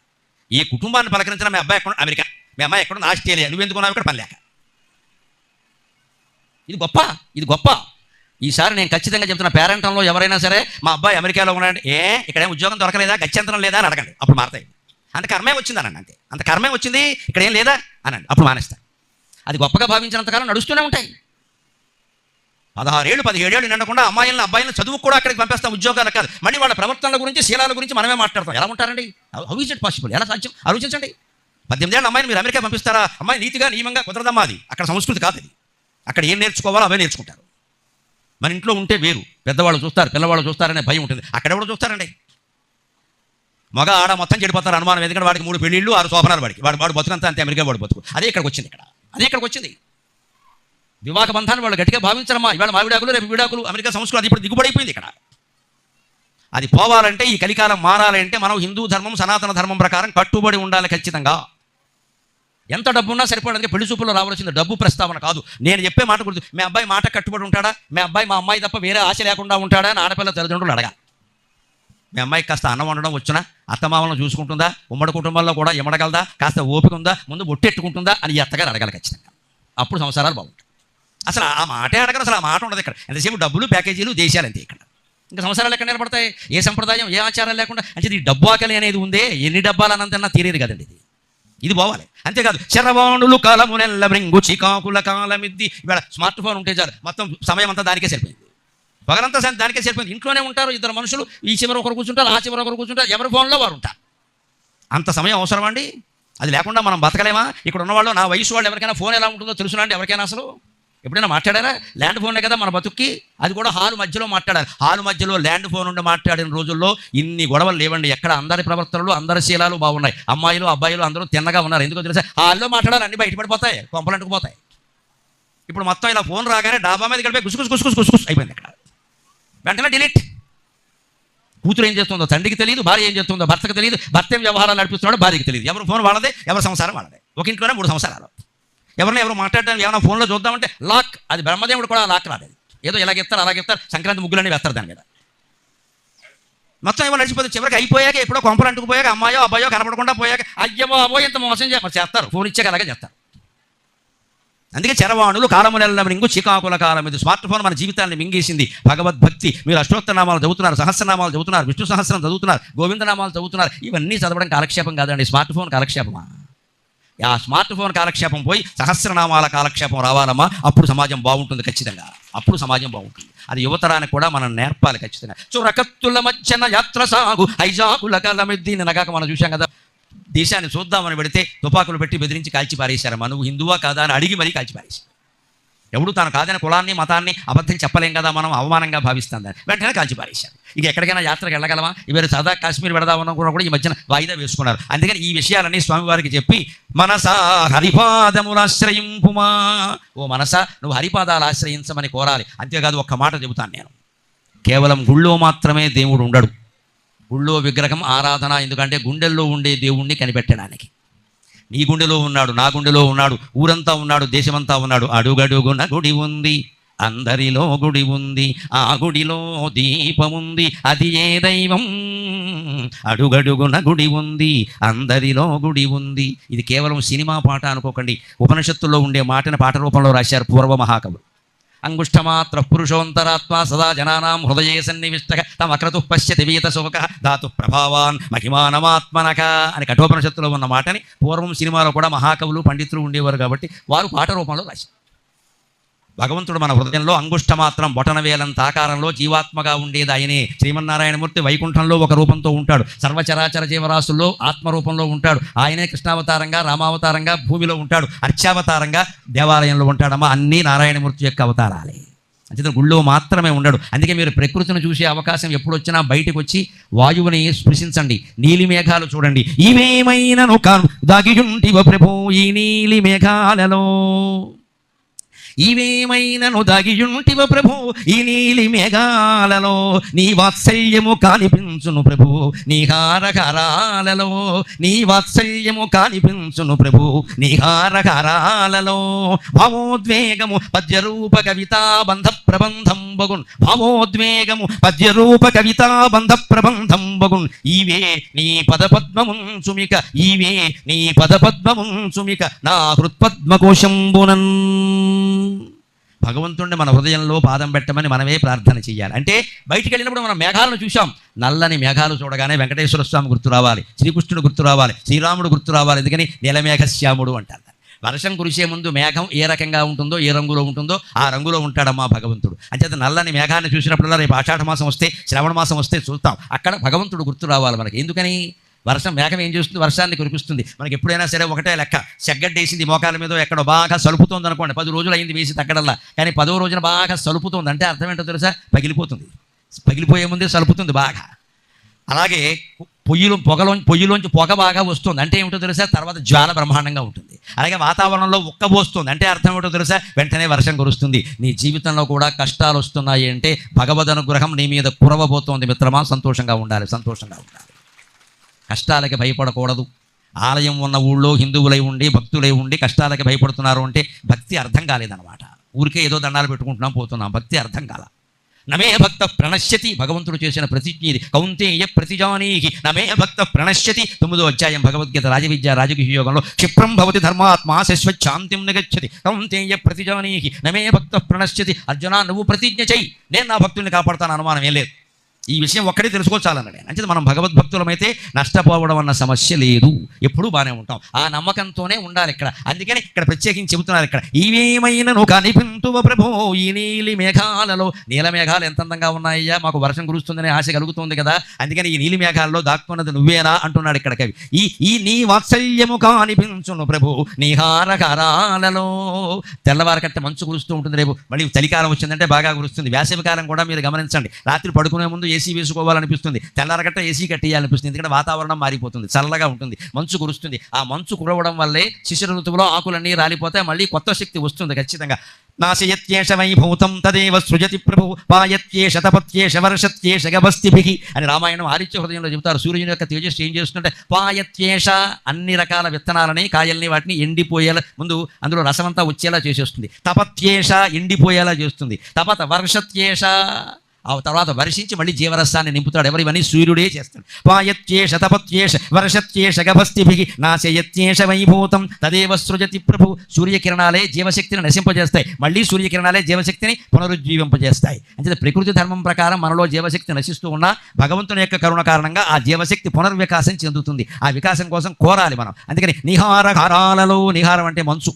ఈ కుటుంబాన్ని పలకరించిన మీ అబ్బాయి ఎక్కడ అమెరికా, మీ అమ్మాయి ఎక్కడ ఆస్ట్రేలియా, నువ్వెందుకున్నావు ఇక్కడ పని లేక. ఇది గొప్ప. ఈసారి నేను ఖచ్చితంగా చెప్తున్నా, పేరెంటంలో ఎవరైనా సరే మా అబ్బాయి అమెరికాలో ఉన్నాడు, ఇక్కడేం ఉద్యోగం దొరకలేదా, గత్యంతరం లేదా అని అడగండి. అప్పుడు మారతాయి. అంత కర్మే వచ్చింది అనండి. అంతే, అంత కర్మే వచ్చింది, ఇక్కడ ఏం లేదా అనండి. అప్పుడు మానేస్తాను. అది గొప్పగా భావించినంతకాలం నడుస్తూనే ఉంటాయి. 16 ఏళ్ళు 17 ఏళ్ళు నిండకుండా అమ్మాయిలను అబ్బాయిలను చదువుకు కూడా అక్కడికి పంపిస్తాం, ఉద్యోగాలు కాదు. మళ్ళీ వాళ్ళ ప్రవర్తనల గురించి, శీలాల గురించి మనమే మాట్లాడతాం. ఎలా ఉంటారండి? How is it possible? ఎలా సాధ్యం? ఆలోచించండి. 18 ఏళ్ళ అమ్మాయిని మీరు అమెరికా పంపిస్తారా? అమ్మాయి నీతిగా నియమంగా కుదరదమ్మా. అది అక్కడ సంస్కృతి కాదు. అది అక్కడ ఏం నేర్చుకోవాలో అవే నేర్చుకుంటారు. మన ఇంట్లో ఉంటే వేరు, పెద్దవాళ్ళు చూస్తారు, పిల్లవాళ్ళు చూస్తారనే భయం ఉంటుంది. అక్కడెవడో చూస్తారండి. మగ ఆడ మొత్తం చెడిపోతారు అనుమానం. ఎందుకంటే వాడికి 3 పెళ్ళిళ్ళు 6 శోభనాలు, వాడు బతుకంతా అంతే. అమెరికా వాడు బతుకు అదే ఇక్కడికి వచ్చింది. వివాహ బంధాన్ని వాళ్ళు గట్టిగా భావించారమ్మా. ఇవాళ మా విడాకులు, రేపు విడాకులు. అమెరికా సంస్కృతి అది ఇప్పుడు దిగుబడిపోయింది ఇక్కడ. అది పోవాలంటే, ఈ కలికాలం మారాలంటే మనం హిందూ ధర్మం, సనాతన ధర్మం ప్రకారం కట్టుబడి ఉండాలి ఖచ్చితంగా. ఎంత డబ్బు ఉన్నా సరిపోవడానికి పెళ్లి చూపుల్లో రావాల్సింది డబ్బు ప్రస్తావన కాదు. నేను చెప్పే మాట గుర్తు. మీ అబ్బాయి మాట కట్టుబడి ఉంటాడా? మీ అబ్బాయి మా అమ్మాయి తప్ప వేరే ఆశ లేకుండా ఉంటాడా అని ఆడపిల్ల తల్లిదండ్రులు అడగాలి. మీ అమ్మాయికి కాస్త అన్నం వండడం వచ్చినా, అత్తమామలను చూసుకుంటుందా, ఉమ్మడి కుటుంబంలో కూడా ఇమ్మడగలదా, కాస్త ఓపిక ఉందా, ముందు బొట్టెట్టుకుంటుందా అని ఈ అత్తగారు అడగాలి ఖచ్చితంగా. అప్పుడు సంసారాలు బాగుంటాయి. అసలు ఆ మాటే అడగరు, అసలు ఆ మాట ఉండదు ఇక్కడ. ఎంతసేపు డబ్బులు, ప్యాకేజీలు, దేశాలు అంతే ఇక్కడ. ఇంకా సంసారాలు ఎక్కడ నిలబడతాయి? ఏ సంప్రదాయం, ఏ ఆచారాలు లేకుండా. అంటే ఈ డబ్బు ఆకలి అనేది ఉందే, ఎన్ని డబ్బాలు అనంతన్నా తీరేది కదండి. ఇది పోవాలి. అంతేకాదు, శరవాణులు కాలమునెల్ల మృంగు చికాకుల కాలమిద్ది. ఇవాళ స్మార్ట్ ఫోన్ ఉంటే చాలు, మొత్తం సమయం అంతా దానికే సరిపోయింది. పగలంతా దానికే సరిపోయింది. ఇంట్లోనే ఉంటారు 2 మనుషులు, ఈ చివర ఒకరు కూర్చుంటారు, ఆ చివర ఒకరు కూర్చుంటారు, ఎవరి ఫోన్లో వారు ఉంటారు. అంత సమయం అవసరం అండి? అది లేకుండా మనం బతకలేమా? ఇక్కడ ఉన్నవాళ్ళు, నా వయసు వాళ్ళు ఎవరికైనా ఫోన్ ఎలా ఉంటుందో తెలుసునా అండి? ఎవరికైనా అసలు ఎప్పుడైనా మాట్లాడారా? ల్యాండ్ ఫోనే కదా మన బతుక్కి. అది కూడా హాలు మధ్యలో మాట్లాడాలి. హాలు మధ్యలో ల్యాండ్ ఫోన్ ఉండి మాట్లాడిన రోజుల్లో ఇన్ని గొడవలు లేవండి. ఎక్కడ అందరి ప్రవర్తనలు, అందరి శీలాలు బాగున్నాయి. అమ్మాయిలు అబ్బాయిలు అందరూ తిన్నగా ఉన్నారు. ఎందుకో తెలుసా? హాల్లో మాట్లాడాలి, అన్ని బయటపడిపోతాయి, కొంపలంటుకుపోతాయి. ఇప్పుడు మొత్తం ఇలా ఫోన్ రాగానే డాబా మీద గడిపే గుసుగుస్ అయిపోయింది. ఇక్కడ వెంటనే డిలీట్. కూతురు ఏం చేస్తుందో తండ్రికి తెలియదు, భార్య ఏం చేస్తుందో భర్తకు తెలియదు, భర్త ఏం వ్యవహారాలు నడిపిస్తున్నాడో భార్యకి తెలియదు. ఎవరు ఫోన్ వాళ్ళదే, ఎవరి సంసారం వాళ్ళదే. ఒక ఇంట్లోనే 3 సంసారాలు. ఎవరు మాట్లాడడానికి ఏమైనా ఫోన్లో చూద్దామంటే లాక్. అది బ్రహ్మదేవుడు కూడా లాక్ రాలేదు. ఏదో ఇలాగెత్తారు, అలాగెత్తారు, సంక్రాంతి ముగ్గులన్నీ వేస్తారు దాని మీద. మొత్తం ఏమో నడిచిపోతే చివరికి అయిపోయాక, ఎప్పుడో కొంపలు అంటుకుపోయాక, అమ్మాయో అబ్బాయో కనపడకుండా పోయాక, అయ్యమో అబ్బో ఇంత మోసం చేస్తారు. ఫోన్ ఇచ్చాక అలాగే చేస్తారు. అందుకే చరవాణులు కాలమునెల్ల మృంగు చికాకుల కాలం ఇది. స్మార్ట్ ఫోన్ మన జీవితాన్ని మింగేసింది. భగవద్భక్తి, మీరు అష్టోత్తరనామాలు చదువుతున్నారు, సహస్రనామాలు చదువుతున్నారు, విష్ణు సహస్రం చదువుతున్నారు, గోవిందనామాలు చదువుతున్నారు. ఇవన్నీ చదవడం కాలక్షేపం కాదండి. స్మార్ట్ ఫోన్ కాలక్షేపమా? ఆ స్మార్ట్ ఫోన్ కాలక్షేపం పోయి సహస్రనామాల కాలక్షేపం రావాలమ్మా. అప్పుడు సమాజం బాగుంటుంది ఖచ్చితంగా. అప్పుడు సమాజం బాగుంటుంది. అది యువతరానికి కూడా మనం నేర్పాలి ఖచ్చితంగా. చురకత్తుల మధ్యన యాత్ర సాగు హైజాకుల కాలమిద్ది. నగాక మనం చూసాం కదా, దేశాన్ని చూద్దామని పెడితే తుపాకులు పెట్టి బెదిరించి కాల్చి పారేశారమ్మా. నువ్వు హిందువా కాదా అని అడిగి మరీ కాల్చి పారేశారు. ఎవడు తాను కాదని కులాన్ని మతాన్ని అబద్ధం చెప్పలేం కదా, మనం అవమానంగా భావిస్తాం దాన్ని. వెంటనే కాల్చి పారేశారు. ఇక ఎక్కడికైనా యాత్రకు వెళ్ళగలమా? ఇవాళ సరదా కాశ్మీర్ వెళదామన్నా కూడా ఈ మధ్యన వాయిదా వేసుకున్నారు. అందుకని ఈ విషయాలన్నీ స్వామివారికి చెప్పి మనసా హరిపాదములాశ్రయింపుమా, ఓ మనసా నువ్వు హరిపాదాలు ఆశ్రయించమని కోరాలి. అంతేకాదు ఒక్క మాట చెబుతాను నేను, కేవలం గుళ్ళో మాత్రమే దేవుడు ఉండడు. గుళ్ళో విగ్రహం ఆరాధన, ఎందుకంటే గుండెల్లో ఉండే దేవుణ్ణి కనిపెట్టడానికి. నీ గుండెలో ఉన్నాడు, నా గుండెలో ఉన్నాడు, ఊరంతా ఉన్నాడు, దేశమంతా ఉన్నాడు. అడుగడుగున గుడి ఉంది, అందరిలో గుడి ఉంది, ఆ గుడిలో దీపముంది, అది ఏ దైవం. అడుగడుగున గుడి ఉంది, అందరిలో గుడి ఉంది. ఇది కేవలం సినిమా పాట అనుకోకండి. ఉపనిషత్తుల్లో ఉండే మాటను పాట రూపంలో రాశారు పూర్వ మహాకవులు. అంగుష్టమాత్ర పురుషోంతరాత్మ సదా జనానాం హృదయే సన్నివిష్టక తమక్రతు పశ్యతి వీత శోక ధాతు ప్రభావాన్ మహిమానమాత్మనక అని కఠోపనిషత్తులో ఉన్న మాటని పూర్వం సినిమాలో కూడా మహాకవులు పండితులు ఉండేవారు కాబట్టి వారు పాట రూపంలో రాశారు. భగవంతుడు మన హృదయంలో అంగుష్టమాత్రం బొటనవేలంత ఆకారంలో జీవాత్మగా ఉండేది ఆయనే. శ్రీమన్నారాయణమూర్తి వైకుంఠంలో ఒక రూపంతో ఉంటాడు, సర్వచరాచర జీవరాశుల్లో ఆత్మరూపంలో ఉంటాడు. ఆయనే కృష్ణావతారంగా, రామావతారంగా భూమిలో ఉంటాడు, అర్చావతారంగా దేవాలయంలో ఉంటాడమ్మా. అన్నీ నారాయణమూర్తి యొక్క అవతారాలే. అంతే గుళ్ళో మాత్రమే ఉండడు. అందుకే మీరు ప్రకృతిని చూసే అవకాశం ఎప్పుడు వచ్చినా బయటకు వచ్చి వాయువుని స్పృశించండి. నీలి మేఘాలు చూడండి. ఇవేమైనను కాను దాగియుంటివ ప్రభో ఈ నీలి మేఘాలలో, ఇవేమైనను దాగియుంటివ ప్రభు ఈ నీలి మేఘాలలో, నీ వాత్సల్యము కానిపించును ప్రభు నీహారకరాలలో, నీ వాత్సల్యము కానిపించును ప్రభు నీహారకరాలలో. భావోద్వేగము పద్యరూప కవితా బంధ ప్రబంధం బగున్, భావోద్వేగము పద్యరూప కవితా బంధ ప్రబంధం బగున్. ఈవే నీ పదపద్మముంచుమిక, ఈవే నీ పదపద్మముంచుమిక నా హృత్పద్మకోశంబునన్. భగవంతుడిని మన హృదయంలో పాదం పెట్టమని మనమే ప్రార్థన చేయాలి. అంటే బయటికి వెళ్ళినప్పుడు మనం మేఘాలను చూసాం, నల్లని మేఘాలు చూడగానే వెంకటేశ్వర స్వామి గుర్తు రావాలి, శ్రీకృష్ణుడు గుర్తు రావాలి, శ్రీరాముడు గుర్తు రావాలి. ఎందుకని నీలమేఘశ్యాముడు అంటారు. వర్షం కురిసే ముందు మేఘం ఏ రకంగా ఉంటుందో, ఏ రంగులో ఉంటుందో ఆ రంగులో ఉంటాడమ్మా భగవంతుడు. అంచేత నల్లని మేఘాన్ని చూసినప్పుడల్లా రేపు ఆషాఢ మాసం వస్తే, శ్రవణ మాసం వస్తే చూస్తాం, అక్కడ భగవంతుడు గుర్తు రావాలి మనకి. ఎందుకని? వర్షం మేఘం ఏం చేస్తుంది? వర్షాన్ని కురిపిస్తుంది. మనకి ఎప్పుడైనా సరే ఒకటే లెక్క, చెగ్గడ్డేసింది మోకాల మీద ఎక్కడో బాగా సలుపుతోంది అనుకోండి, 10 రోజులు అయింది వేసి తగ్గడల్లా, కానీ 10వ రోజున బాగా సలుపుతోంది అంటే అర్థం ఏంటో తెలుసా? పగిలిపోతుంది. పగిలిపోయే ముందే సలుపుతుంది బాగా. అలాగే పొయ్యిలోంచి పొగ బాగా వస్తుంది అంటే ఏమిటో తెలుసా? తర్వాత జ్వాల బ్రహ్మాండంగా ఉంటుంది. అలాగే వాతావరణంలో ఉక్కబోస్తుంది అంటే అర్థం ఏమిటో తెలుసా? వెంటనే వర్షం కురుస్తుంది. నీ జీవితంలో కూడా కష్టాలు వస్తున్నాయి అంటే భగవద్ అనుగ్రహం నీ మీద కురవబోతోంది మిత్రమా. సంతోషంగా ఉండాలి, సంతోషంగా ఉండాలి. కష్టాలకి భయపడకూడదు. ఆలయం ఉన్న ఊళ్ళో హిందువులై ఉండి, భక్తులై ఉండి కష్టాలకి భయపడుతున్నారు అంటే భక్తి అర్థం కాలేదన్నమాట. ఊరికే ఏదో దండాలు పెట్టుకుంటున్నాం, పోతున్నాం, భక్తి అర్థం కాల. నమే భక్త ప్రణశ్యతి, భగవంతుడు చేసిన ప్రతిజ్ఞ ఇది. కౌంతేయ ప్రతిజానీహి నమే భక్త ప్రణశ్యతి. 9వ అధ్యాయం భగవద్గీత రాజవిద్య రాజగుహ్య యోగంలో క్షిప్రం భవతి ధర్మాత్మా శాంతిం నిగచ్చతి కౌంతేయ ప్రతిజానీహి నమే భక్త ప్రణశ్యతి. అర్జున నువ్వు ప్రతిజ్ఞ చెయ్యి, నేను నా భక్తుల్ని కాపాడుతాను, అనుమానం ఏం లేదు. ఈ విషయం ఒక్కడే తెలుసుకోవాలన్నాడు. అంటే మనం భగవద్భక్తులమైతే నష్టపోవడం అన్న సమస్య లేదు, ఎప్పుడూ బాగానే ఉంటాం. ఆ నమ్మకంతోనే ఉండాలి ఇక్కడ. అందుకని ఇక్కడ ప్రత్యేకించి చెబుతున్నారు, ఇక్కడ ఇవేమైనను కనిపింతువ ప్రభో ఈ నీలి మేఘాలలో. నీల మేఘాలు ఎంత అందంగా ఉన్నాయ్యా, మాకు వర్షం కురుస్తుందనే ఆశ కలుగుతుంది కదా, అందుకని ఈ నీలి మేఘాల్లో దాక్కున్నది నువ్వేనా అంటున్నాడు ఇక్కడ కవి. ఈ నీ వాత్సల్యము కానిపించును ప్రభు నీహారకారాలలో. తెల్లవారి కట్టే మంచు కురుస్తూ ఉంటుంది, రేపు మళ్ళీ చలికాలం వచ్చిందంటే బాగా కురుస్తుంది. వేసవి కాలం కూడా మీరు గమనించండి, రాత్రి పడుకునే ముందు ఏసీ వేసుకోవాలనిపిస్తుంది, తెల్లారగట్ట ఏసీ కట్టేయాలనిపిస్తుంది. ఎందుకంటే వాతావరణం మారిపోతుంది, చల్లగా ఉంటుంది, మంచు కురుస్తుంది. ఆ మంచు కురవడం వల్లే శిశిర ఋతువులో ఆకులన్నీ రాలిపోతాయి, మళ్ళీ కొత్త శక్తి వస్తుంది ఖచ్చితంగా. నాశయత్యేష వైభూతం తదేవ సృజతి ప్రభు పాయత్యేష తపత్యేష వర్షత్యేష గభస్తిభిః అని రామాయణం ఆదిత్య హృదయంలో చెబుతారు. సూర్యుని యొక్క తేజస్సు ఏం చేస్తుంటే పాయత్యేష అన్ని రకాల విత్తనాలని, కాయల్ని, వాటిని ఎండిపోయేలా, ముందు అందులో రసమంతా వచ్చేలా చేసేస్తుంది. తపత్యేష ఎండిపోయేలా చేస్తుంది. తపత వర్షత్యేష ఆ తర్వాత వర్షించి మళ్ళీ జీవరసాన్ని నింపుతాడు. ఎవరివన్నీ సూర్యుడే చేస్తాడు. పాయత్యేష తపత్యేష వర్షత్యేష గభస్తిభిః నాశయత్యేష వైభూతం తదేవ సృజతి ప్రభు. సూర్యకిరణాలే జీవశక్తిని నశింపజేస్తాయి, మళ్ళీ సూర్యకిరణాలే జీవశక్తిని పునరుజ్జీవింపజేస్తాయి. అంటే ప్రకృతి ధర్మం ప్రకారం మనలో జీవశక్తి నశిస్తూ ఉన్నా భగవంతుని యొక్క కరుణ కారణంగా ఆ జీవశక్తి పునర్వికాసం చెందుతుంది. ఆ వికాసం కోసం కోరాలి మనం. అందుకని నిహారకారాలలో, నిహారం అంటే మంచు,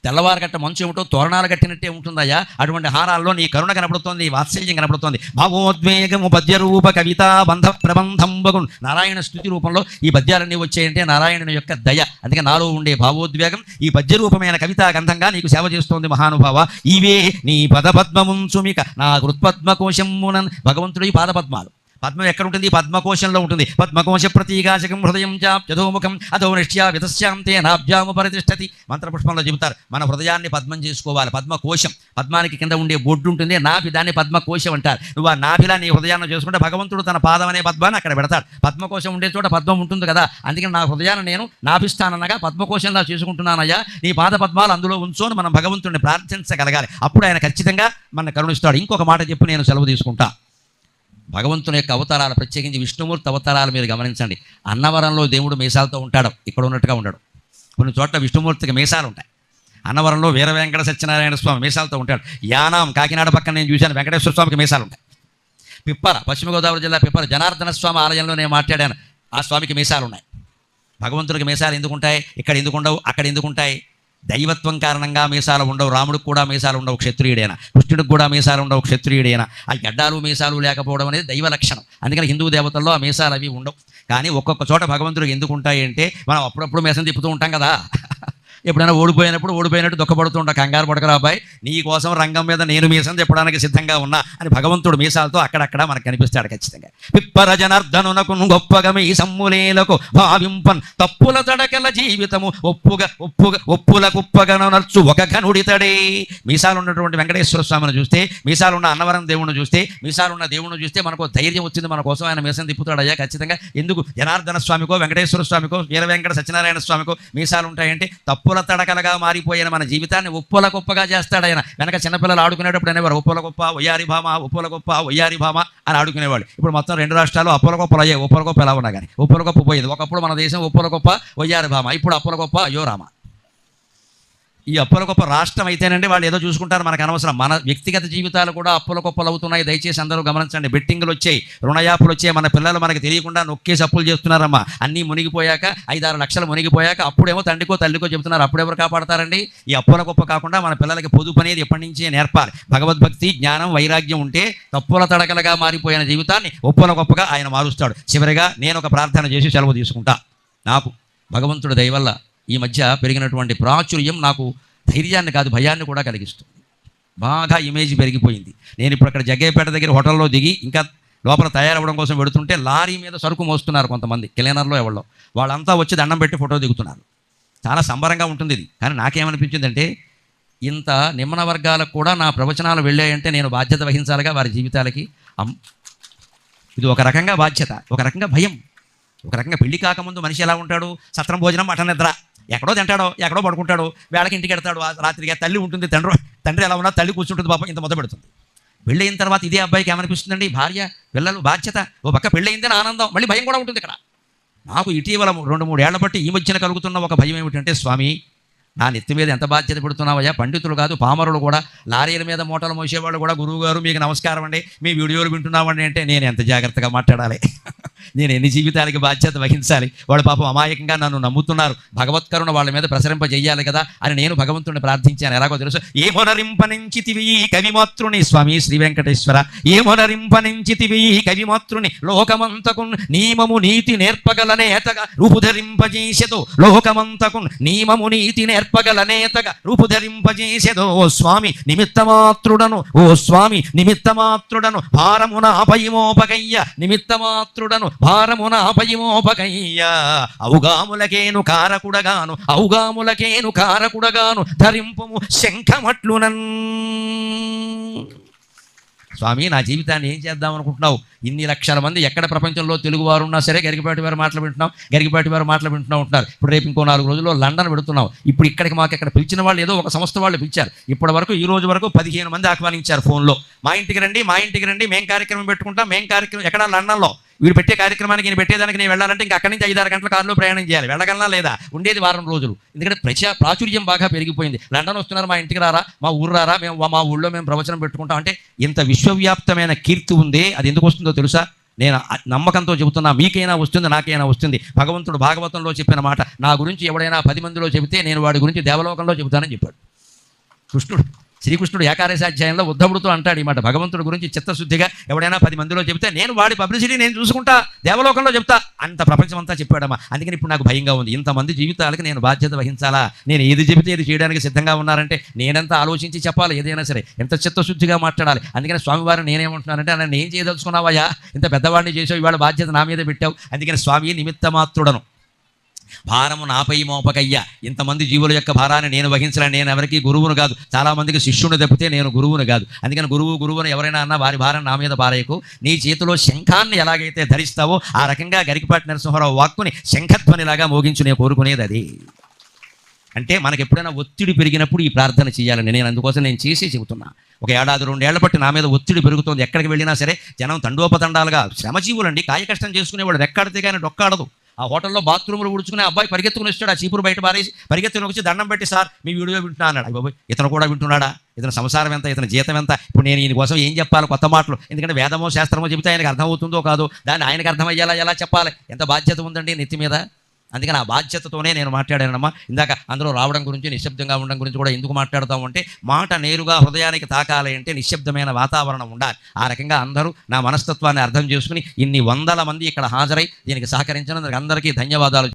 తెల్లవారు గట్ట మంచు ఏమిటో తోరణాలు కట్టినట్టే ఉంటుందయ్యా. అటువంటి హారాల్లో నీ కరుణ కనపడుతోంది, నీ వాత్సల్యం కనపడుతోంది. భావోద్వేగము పద్యరూప కవిత బంధ ప్రబంధంబగు నారాయణ స్తుతి రూపంలో ఈ పద్యాలన్నీ వచ్చాయంటే నారాయణుని యొక్క దయ. అందుకే నాలో ఉండే భావోద్వేగం ఈ పద్యరూపమైన కవితా గంధంగా నీకు సేవ చేస్తోంది మహానుభావ. ఇవే నీ పదపద్మముంచుమిక నా కృత్పద్మకోశమునన్. భగవంతుడు ఈ పాదపద్మాలు. పద్మం ఎక్కడ ఉంటుంది? పద్మకోశంలో ఉంటుంది. పద్మకోశ ప్రతీకాశకం హృదయం చాధోముఖం అధో నిష్ట్యా వితశ్యాంతే నాభ్యాము పరితిష్టతి. మంత్రపుష్పంలో చెబుతారు మన హృదయాన్ని పద్మం చేసుకోవాలి. పద్మకోశం, పద్మానికి కింద ఉండే బొడ్డు ఉంటుంది, నాభి, దాన్ని పద్మకోశం అంటారు. నువ్వు ఆ నాభిలా నీ హృదయాన్ని చేసుకుంటే భగవంతుడు తన పాదం అనే పద్మాన్ని అక్కడ పెడతాడు. పద్మకోశం ఉండే చోట పద్మం ఉంటుంది కదా, అందుకని నా హృదయాన్ని నేను నాభిస్తానన్నగా పద్మకోశంలా చేసుకుంటున్నానయ్యా, నీ పాద పద్మాలు అందులో ఉంచోని మనం భగవంతుడిని ప్రార్థించగలగాలి. అప్పుడు ఆయన ఖచ్చితంగా మన కరుణిస్తాడు. ఇంకొక మాట చెప్పి నేను సెలవు తీసుకుంటా. భగవంతుని యొక్క అవతారాలు, ప్రత్యేకించి విష్ణుమూర్తి అవతారాలు మీరు గమనించండి. అన్నవరంలో దేవుడు మీసాలతో ఉంటాడు, ఇక్కడ ఉన్నట్టుగా ఉండడు. కొన్ని చోట్ల విష్ణుమూర్తికి మీసాలు ఉంటాయి. అన్నవరంలో వీర వెంకట సత్యనారాయణ స్వామి మీసాలతో ఉంటాడు. యానాం కాకినాడ పక్కన నేను చూశాను, వెంకటేశ్వర స్వామికి మీసాలు ఉంటాయి. పిప్పర, పశ్చిమ గోదావరి జిల్లా పిప్పర జనార్దన స్వామి ఆలయంలో నేను మాట్లాడాను, ఆ స్వామికి మీసాలు ఉన్నాయి. భగవంతుడికి మీసాలు ఎందుకుంటాయి? ఇక్కడ ఎందుకుండవు, అక్కడ ఎందుకుంటాయి? దైవత్వం కారణంగా మీసాలు ఉండవు. రాముడికి కూడా మీసాలు ఉండవు, క్షత్రియుడైనా. కృష్ణుడికి కూడా మీసాలు ఉండవు, క్షత్రియుడైనా. ఆ గడ్డాలు మీసాలు లేకపోవడం అనేది దైవ లక్షణం. అందుకని హిందూ దేవతల్లో ఆ మీసాలు అవి ఉండవు. కానీ ఒక్కొక్క చోట భగవంతుడికి ఎందుకు ఉంటాయి అంటే, మనం అప్పుడప్పుడు మీసం తిప్పుతూ ఉంటాం కదా. ఎప్పుడైనా ఓడిపోయినట్టు దుఃఖపడుతూ ఉంటా. కంగారు పడకరా అబ్బాయి, నీ కోసం రంగం మీద నేను మీసం తిప్పడానికి సిద్ధంగా ఉన్నా అని భగవంతుడు మీసాలతో అక్కడక్కడ మనకు కనిపిస్తాడు ఖచ్చితంగా. పిప్పర జనార్దనునకు గొప్పగా మీ సమ్ములేలకు భావింపన్ తప్పుల తడకల జీవితము ఒప్పుల కుప్పగను నర్చు ఒక ఘనుడితడే. మీసాలు ఉన్నటువంటి వెంకటేశ్వర స్వామిని చూస్తే, మీసాలున్న అన్నవరం దేవుణ్ణి చూస్తే, మీసాలున్న దేవుణ్ణి చూస్తే మనకు ధైర్యం వచ్చింది. మన కోసం ఆయన మీసం తిప్పుతాడయ్యా ఖచ్చితంగా. ఎందుకు? జనార్దన స్వామికో, వెంకటేశ్వర స్వామికో, వీర వెంకట సత్యనారాయణ స్వామికో మీసాలు ఉంటాయంటే తప్పుల తడకలుగా మారిపోయిన మన జీవితాన్ని ఉప్పుల గొప్పగా చేస్తాడు ఆయన. వెనక చిన్నపిల్లలు ఆడుకునేటప్పుడు అనేవారు ఉప్పుల గొప్ప ఒయ్యారి భామ, ఉప్పుల గొప్ప ఒయ్యారి భామ అని ఆడుకునేవాళ్ళు. ఇప్పుడు మొత్తం 2 రాష్ట్రాలు అప్పుల గొప్పలు అయ్యాయి. ఉప్పుల గొప్ప ఎలా ఉన్నా కానీ ఉప్పుల గొప్ప పోయింది. ఒకప్పుడు మన దేశం ఉప్పుల గొప్ప ఒయ్యారి భామ, ఇప్పుడు అప్పుల గొప్ప అయ్యో రామ. ఈ అప్పుల గొప్ప రాష్ట్రం అయితేనండి వాళ్ళు ఏదో చూసుకుంటారు, మనకు అనవసరం. మన వ్యక్తిగత జీవితాలు కూడా అప్పుల గొప్పలు అవుతున్నాయి. దయచేసి అందరూ గమనించండి. బెట్టింగ్లు వచ్చాయి, రుణయాపులు వచ్చాయి. మన పిల్లలు మనకు తెలియకుండా నొక్కేసి అప్పులు చేస్తున్నారమ్మా. అన్నీ మునిగిపోయాక 5-6 లక్షలు మునిగిపోయాక అప్పుడేమో తండ్రికో తల్లికో చెబుతున్నారు. అప్పుడెవరు కాపాడతారండి? ఈ అప్పుల గొప్ప కాకుండా మన పిల్లలకి పొదుపు అనేది ఎప్పటి నుంచే నేర్పాలి. భగవద్భక్తి, జ్ఞానం, వైరాగ్యం ఉంటే తప్పుల తడకలుగా మారిపోయిన జీవితాన్ని ఒప్పుల గొప్పగా ఆయన మారుస్తాడు. చివరిగా నేను ఒక ప్రార్థన చేసి సెలవు తీసుకుంటా. నాకు భగవంతుడి దయ వల్ల ఈ మధ్య పెరిగినటువంటి ప్రాచుర్యం నాకు ధైర్యాన్ని కాదు, భయాన్ని కూడా కలిగిస్తుంది. బాగా ఇమేజ్ పెరిగిపోయింది. నేను ఇప్పుడు అక్కడ జగ్గయ్యపేట దగ్గర హోటల్లో దిగి ఇంకా లోపల తయారవ్వడం కోసం పెడుతుంటే లారీ మీద సరుకు మోస్తున్నారు కొంతమంది, క్లీనర్లో ఎవరో. వాళ్ళంతా వచ్చి దండం పెట్టి ఫోటో దిగుతున్నారు. చాలా సంబరంగా ఉంటుంది ఇది. కానీ నాకేమనిపించిందంటే, ఇంత నిమ్న వర్గాలకు కూడా నా ప్రవచనాలు వెళ్ళాయంటే నేను బాధ్యత వహించాలిగా వారి జీవితాలకి. ఇది ఒక రకంగా బాధ్యత, ఒక రకంగా భయం. ఒక రకంగా పెళ్లి కాకముందు మనిషి ఎలా ఉంటాడు? సత్రం భోజనం, మఠ నిద్ర, ఎక్కడో తింటాడో ఎక్కడో పడుకుంటాడు, వేళకి ఇంటికి వెళ్తాడు, రాత్రిగా తల్లి ఉంటుంది, తండ్రి ఎలా ఉన్నా తల్లి కూర్చుంటుంది పాపం, ఇంత మొదలు పెడుతుంది. పెళ్ళయిన తర్వాత ఇదే అబ్బాయికి ఏమనిపిస్తుందండి? భార్య, పిల్లలు, బాధ్యత. ఓ పక్క పెళ్ళయిందని ఆనందం, మళ్ళీ భయం కూడా ఉంటుంది ఇక్కడ. నాకు ఇటీవల 2-3 ఏళ్ల బట్టి ఈ మధ్యన కలుగుతున్న ఒక భయం ఏమిటంటే, స్వామి నా నెత్తి మీద ఎంత బాధ్యత పెడుతున్నావయ్యా? పండితులు కాదు, పామరులు కూడా, లారీల మీద మూటలు మోసేవాళ్ళు కూడా, గురువు గారు మీకు నమస్కారం అండి, మీ వీడియోలు వింటున్నామండి అంటే నేను ఎంత జాగ్రత్తగా మాట్లాడాలి? నేను ఎన్ని జీవితాలకి బాధ్యత వహించాలి? వాళ్ళు పాపం అమాయకంగా నన్ను నమ్ముతున్నారు. భగవత్కరుణ వాళ్ళ మీద ప్రసరింపజేయాలి కదా అని నేను భగవంతుడిని ప్రార్థించాను. ఎలాగో తెలుసు. ఏమొనరింపనించితివి కవిమాతృని, స్వామి శ్రీ వెంకటేశ్వర, ఏమొనరింపనించితివి కవిమాతృని, లోకమంతకు నియమము నీతి నేర్పగలనేతగా రూపుధరింపజేసెదో, లోకమంతకు నియమము నీతి నేర్పగలనేతగా రూపుధరింపజేసెదో. ఓ స్వామి నిమిత్తమాత్రుడను, ఓ స్వామి నిమిత్తమాత్రుడను, భారమున అపయమోపకయ్య, నిమిత్తమాత్రుడను భారమున అపయమోపకయ్య. ఔగాములకేను కారకుడగాను ధరింపుము శంఖమట్లునన్. స్వామి నా జీవితాన్ని ఏం చేద్దాం అనుకుంటున్నావు? ఇన్ని లక్షల మంది ఎక్కడ ప్రపంచంలో తెలుగువారు ఉన్నా సరే గరికపాటి వారు మాటలు వింటున్నాం ఉంటున్నారు. ఇప్పుడు రేపు ఇంకో 4 రోజుల్లో లండన్ పెడుతున్నాం. ఇప్పుడు ఇక్కడికి మాకు ఇక్కడ పిలిచిన వాళ్ళు ఏదో ఒక సంస్థ వాళ్ళు పిలిచారు. ఇప్పటి వరకు ఈ రోజు వరకు 15 మంది ఆహ్వానించారు ఫోన్లో. మా ఇంటికి రండి, మేం కార్యక్రమం పెట్టుకుంటాం. ఎక్కడ? లండన్లో. వీడు పెట్టే కార్యక్రమానికి నేను పెట్టేదానికి నేను వెళ్ళాలంటే ఇంకా అక్కడి నుంచి 5-6 గంటల కారులో ప్రయాణం చేయాలి. వెళ్ళగలనా లేదా? ఉండేది వారం రోజులు. ఎందుకంటే ప్రాచుర్యం బాగా పెరిగిపోయింది. లండన్ వస్తున్నారు, మా ఇంటికి రారా, మా ఊరు రారా, మా ఊళ్ళో మేము ప్రవచనం పెట్టుకుంటాం అంటే ఇంత విశ్వవ్యాప్తమైన కీర్తి ఉంది. అది ఎందుకు వస్తుందో తెలుసా? నేను నమ్మకంతో చెబుతున్నా, మీకైనా వస్తుంది, నాకైనా వస్తుంది. భగవంతుడు భాగవతంలో చెప్పిన మాట, నా గురించి ఎవడైనా 10 మందిలో చెబితే నేను వాడి గురించి దేవలోకంలో చెబుతానని చెప్పాడు శ్రీకృష్ణుడు ఏకాదశాధ్యాయంలో ఉద్ధవుడితో అంటాడు ఈ మాట. భగవంతుడి గురించి చిత్తశుద్ధిగా ఎవడైనా 10 మందిలో చెబితే నేను వాడి పబ్లిసిటీ నేను చూసుకుంటా, దేవలోకంలో చెప్తా, అంత ప్రపంచం అంతా చెప్పాడమ్మా. అందుకని ఇప్పుడు నాకు భయంగా ఉంది, ఇంతమంది జీవితాలకి నేను బాధ్యత వహించాలా? నేను ఏది చెబితే ఏది చేయడానికి సిద్ధంగా ఉన్నారంటే నేనెంత ఆలోచించి చెప్పాలి, ఏదైనా సరే ఎంత చిత్తశుద్ధిగా మాట్లాడాలి. అందుకని స్వామివారిని నేనేమంటున్నానంటే, నన్ను ఏం చేయదలుచుకున్నావయ్యా, ఇంత పెద్దవాడిని చేసావు, ఇవాళ బాధ్యత నా మీద పెట్టావు. అందుకని స్వామి నిమిత్త మాత్రుడను, భారము నాపై మోపకయ్యా. ఇంతమంది జీవుల యొక్క భారాన్ని నేను వహించలేను, నేను ఎవరికి గురువును కాదు, చాలామందికి శిష్యుని తప్పితే నేను గురువును కాదు. అందుకని గురువుని ఎవరైనా అన్నా వారి భారం నా మీద పారేయకు. నీ చేతిలో శంఖాన్ని ఎలాగైతే ధరిస్తావో ఆ రకంగా గరికపాటి నరసింహారావు వాక్కుని శంఖధ్వనిలాగా మోగించు నేను కోరుకునేది అది. అంటే మనకి ఎప్పుడైనా ఒత్తిడి పెరిగినప్పుడు ఈ ప్రార్థన చేయాలని నేను అందుకోసం నేను చేసి చెబుతున్నా. ఒక 1 ఏడాది 2 ఏళ్ల బట్టి నా మీద ఒత్తిడి పెరుగుతోంది. ఎక్కడికి వెళ్ళినా సరే జనం తండోపతండాలుగా, శ్రమజీవులండి, కాయ కష్టం చేసుకునేవాడు, రెక్కాడితే కానీ డొక్కాడదు. ఆ హోటల్లో బాత్రూములు ఉడుచుకునే అబ్బాయి పరిగెత్తుకుని వచ్చాడు, ఆ చీపురు బయట పారేసి పరిగెత్తుకుని వచ్చి దండం పెట్టి, సార్ మీ వీడియో వింటున్నా అన్నాడు. బాబోయ్, ఇతను కూడా వింటున్నాడా? ఇతని సంసారం ఎంత, ఇతని జీతం ఎంత? ఇప్పుడు నేను ఈయన కోసం ఏం చెప్పాలి కొత్త మాటలు? ఎందుకంటే వేదమో శాస్త్రమో చెబితే ఆయనకు అర్థమవుతుందో కాదో, దాన్ని ఆయనకు అర్థమయ్యేలా ఎలా చెప్పాలి? ఎంత బాధ్యత ఉందండి నెత్తి మీద. అందుకని ఆ బాధ్యతతోనే నేను మాట్లాడానమ్మా. ఇందాక అందరూ రావడం గురించి, నిశ్శబ్దంగా ఉండడం గురించి కూడా ఎందుకు మాట్లాడతామంటే, మాట నేరుగా హృదయానికి తాకాలి అంటే నిశ్శబ్దమైన వాతావరణం ఉండాలి. ఆ రకంగా అందరూ నా మనస్తత్వాన్ని అర్థం చేసుకుని ఇన్ని 100 మంది ఇక్కడ హాజరై దీనికి సహకరించినందుకు అందరికీ ధన్యవాదాలు.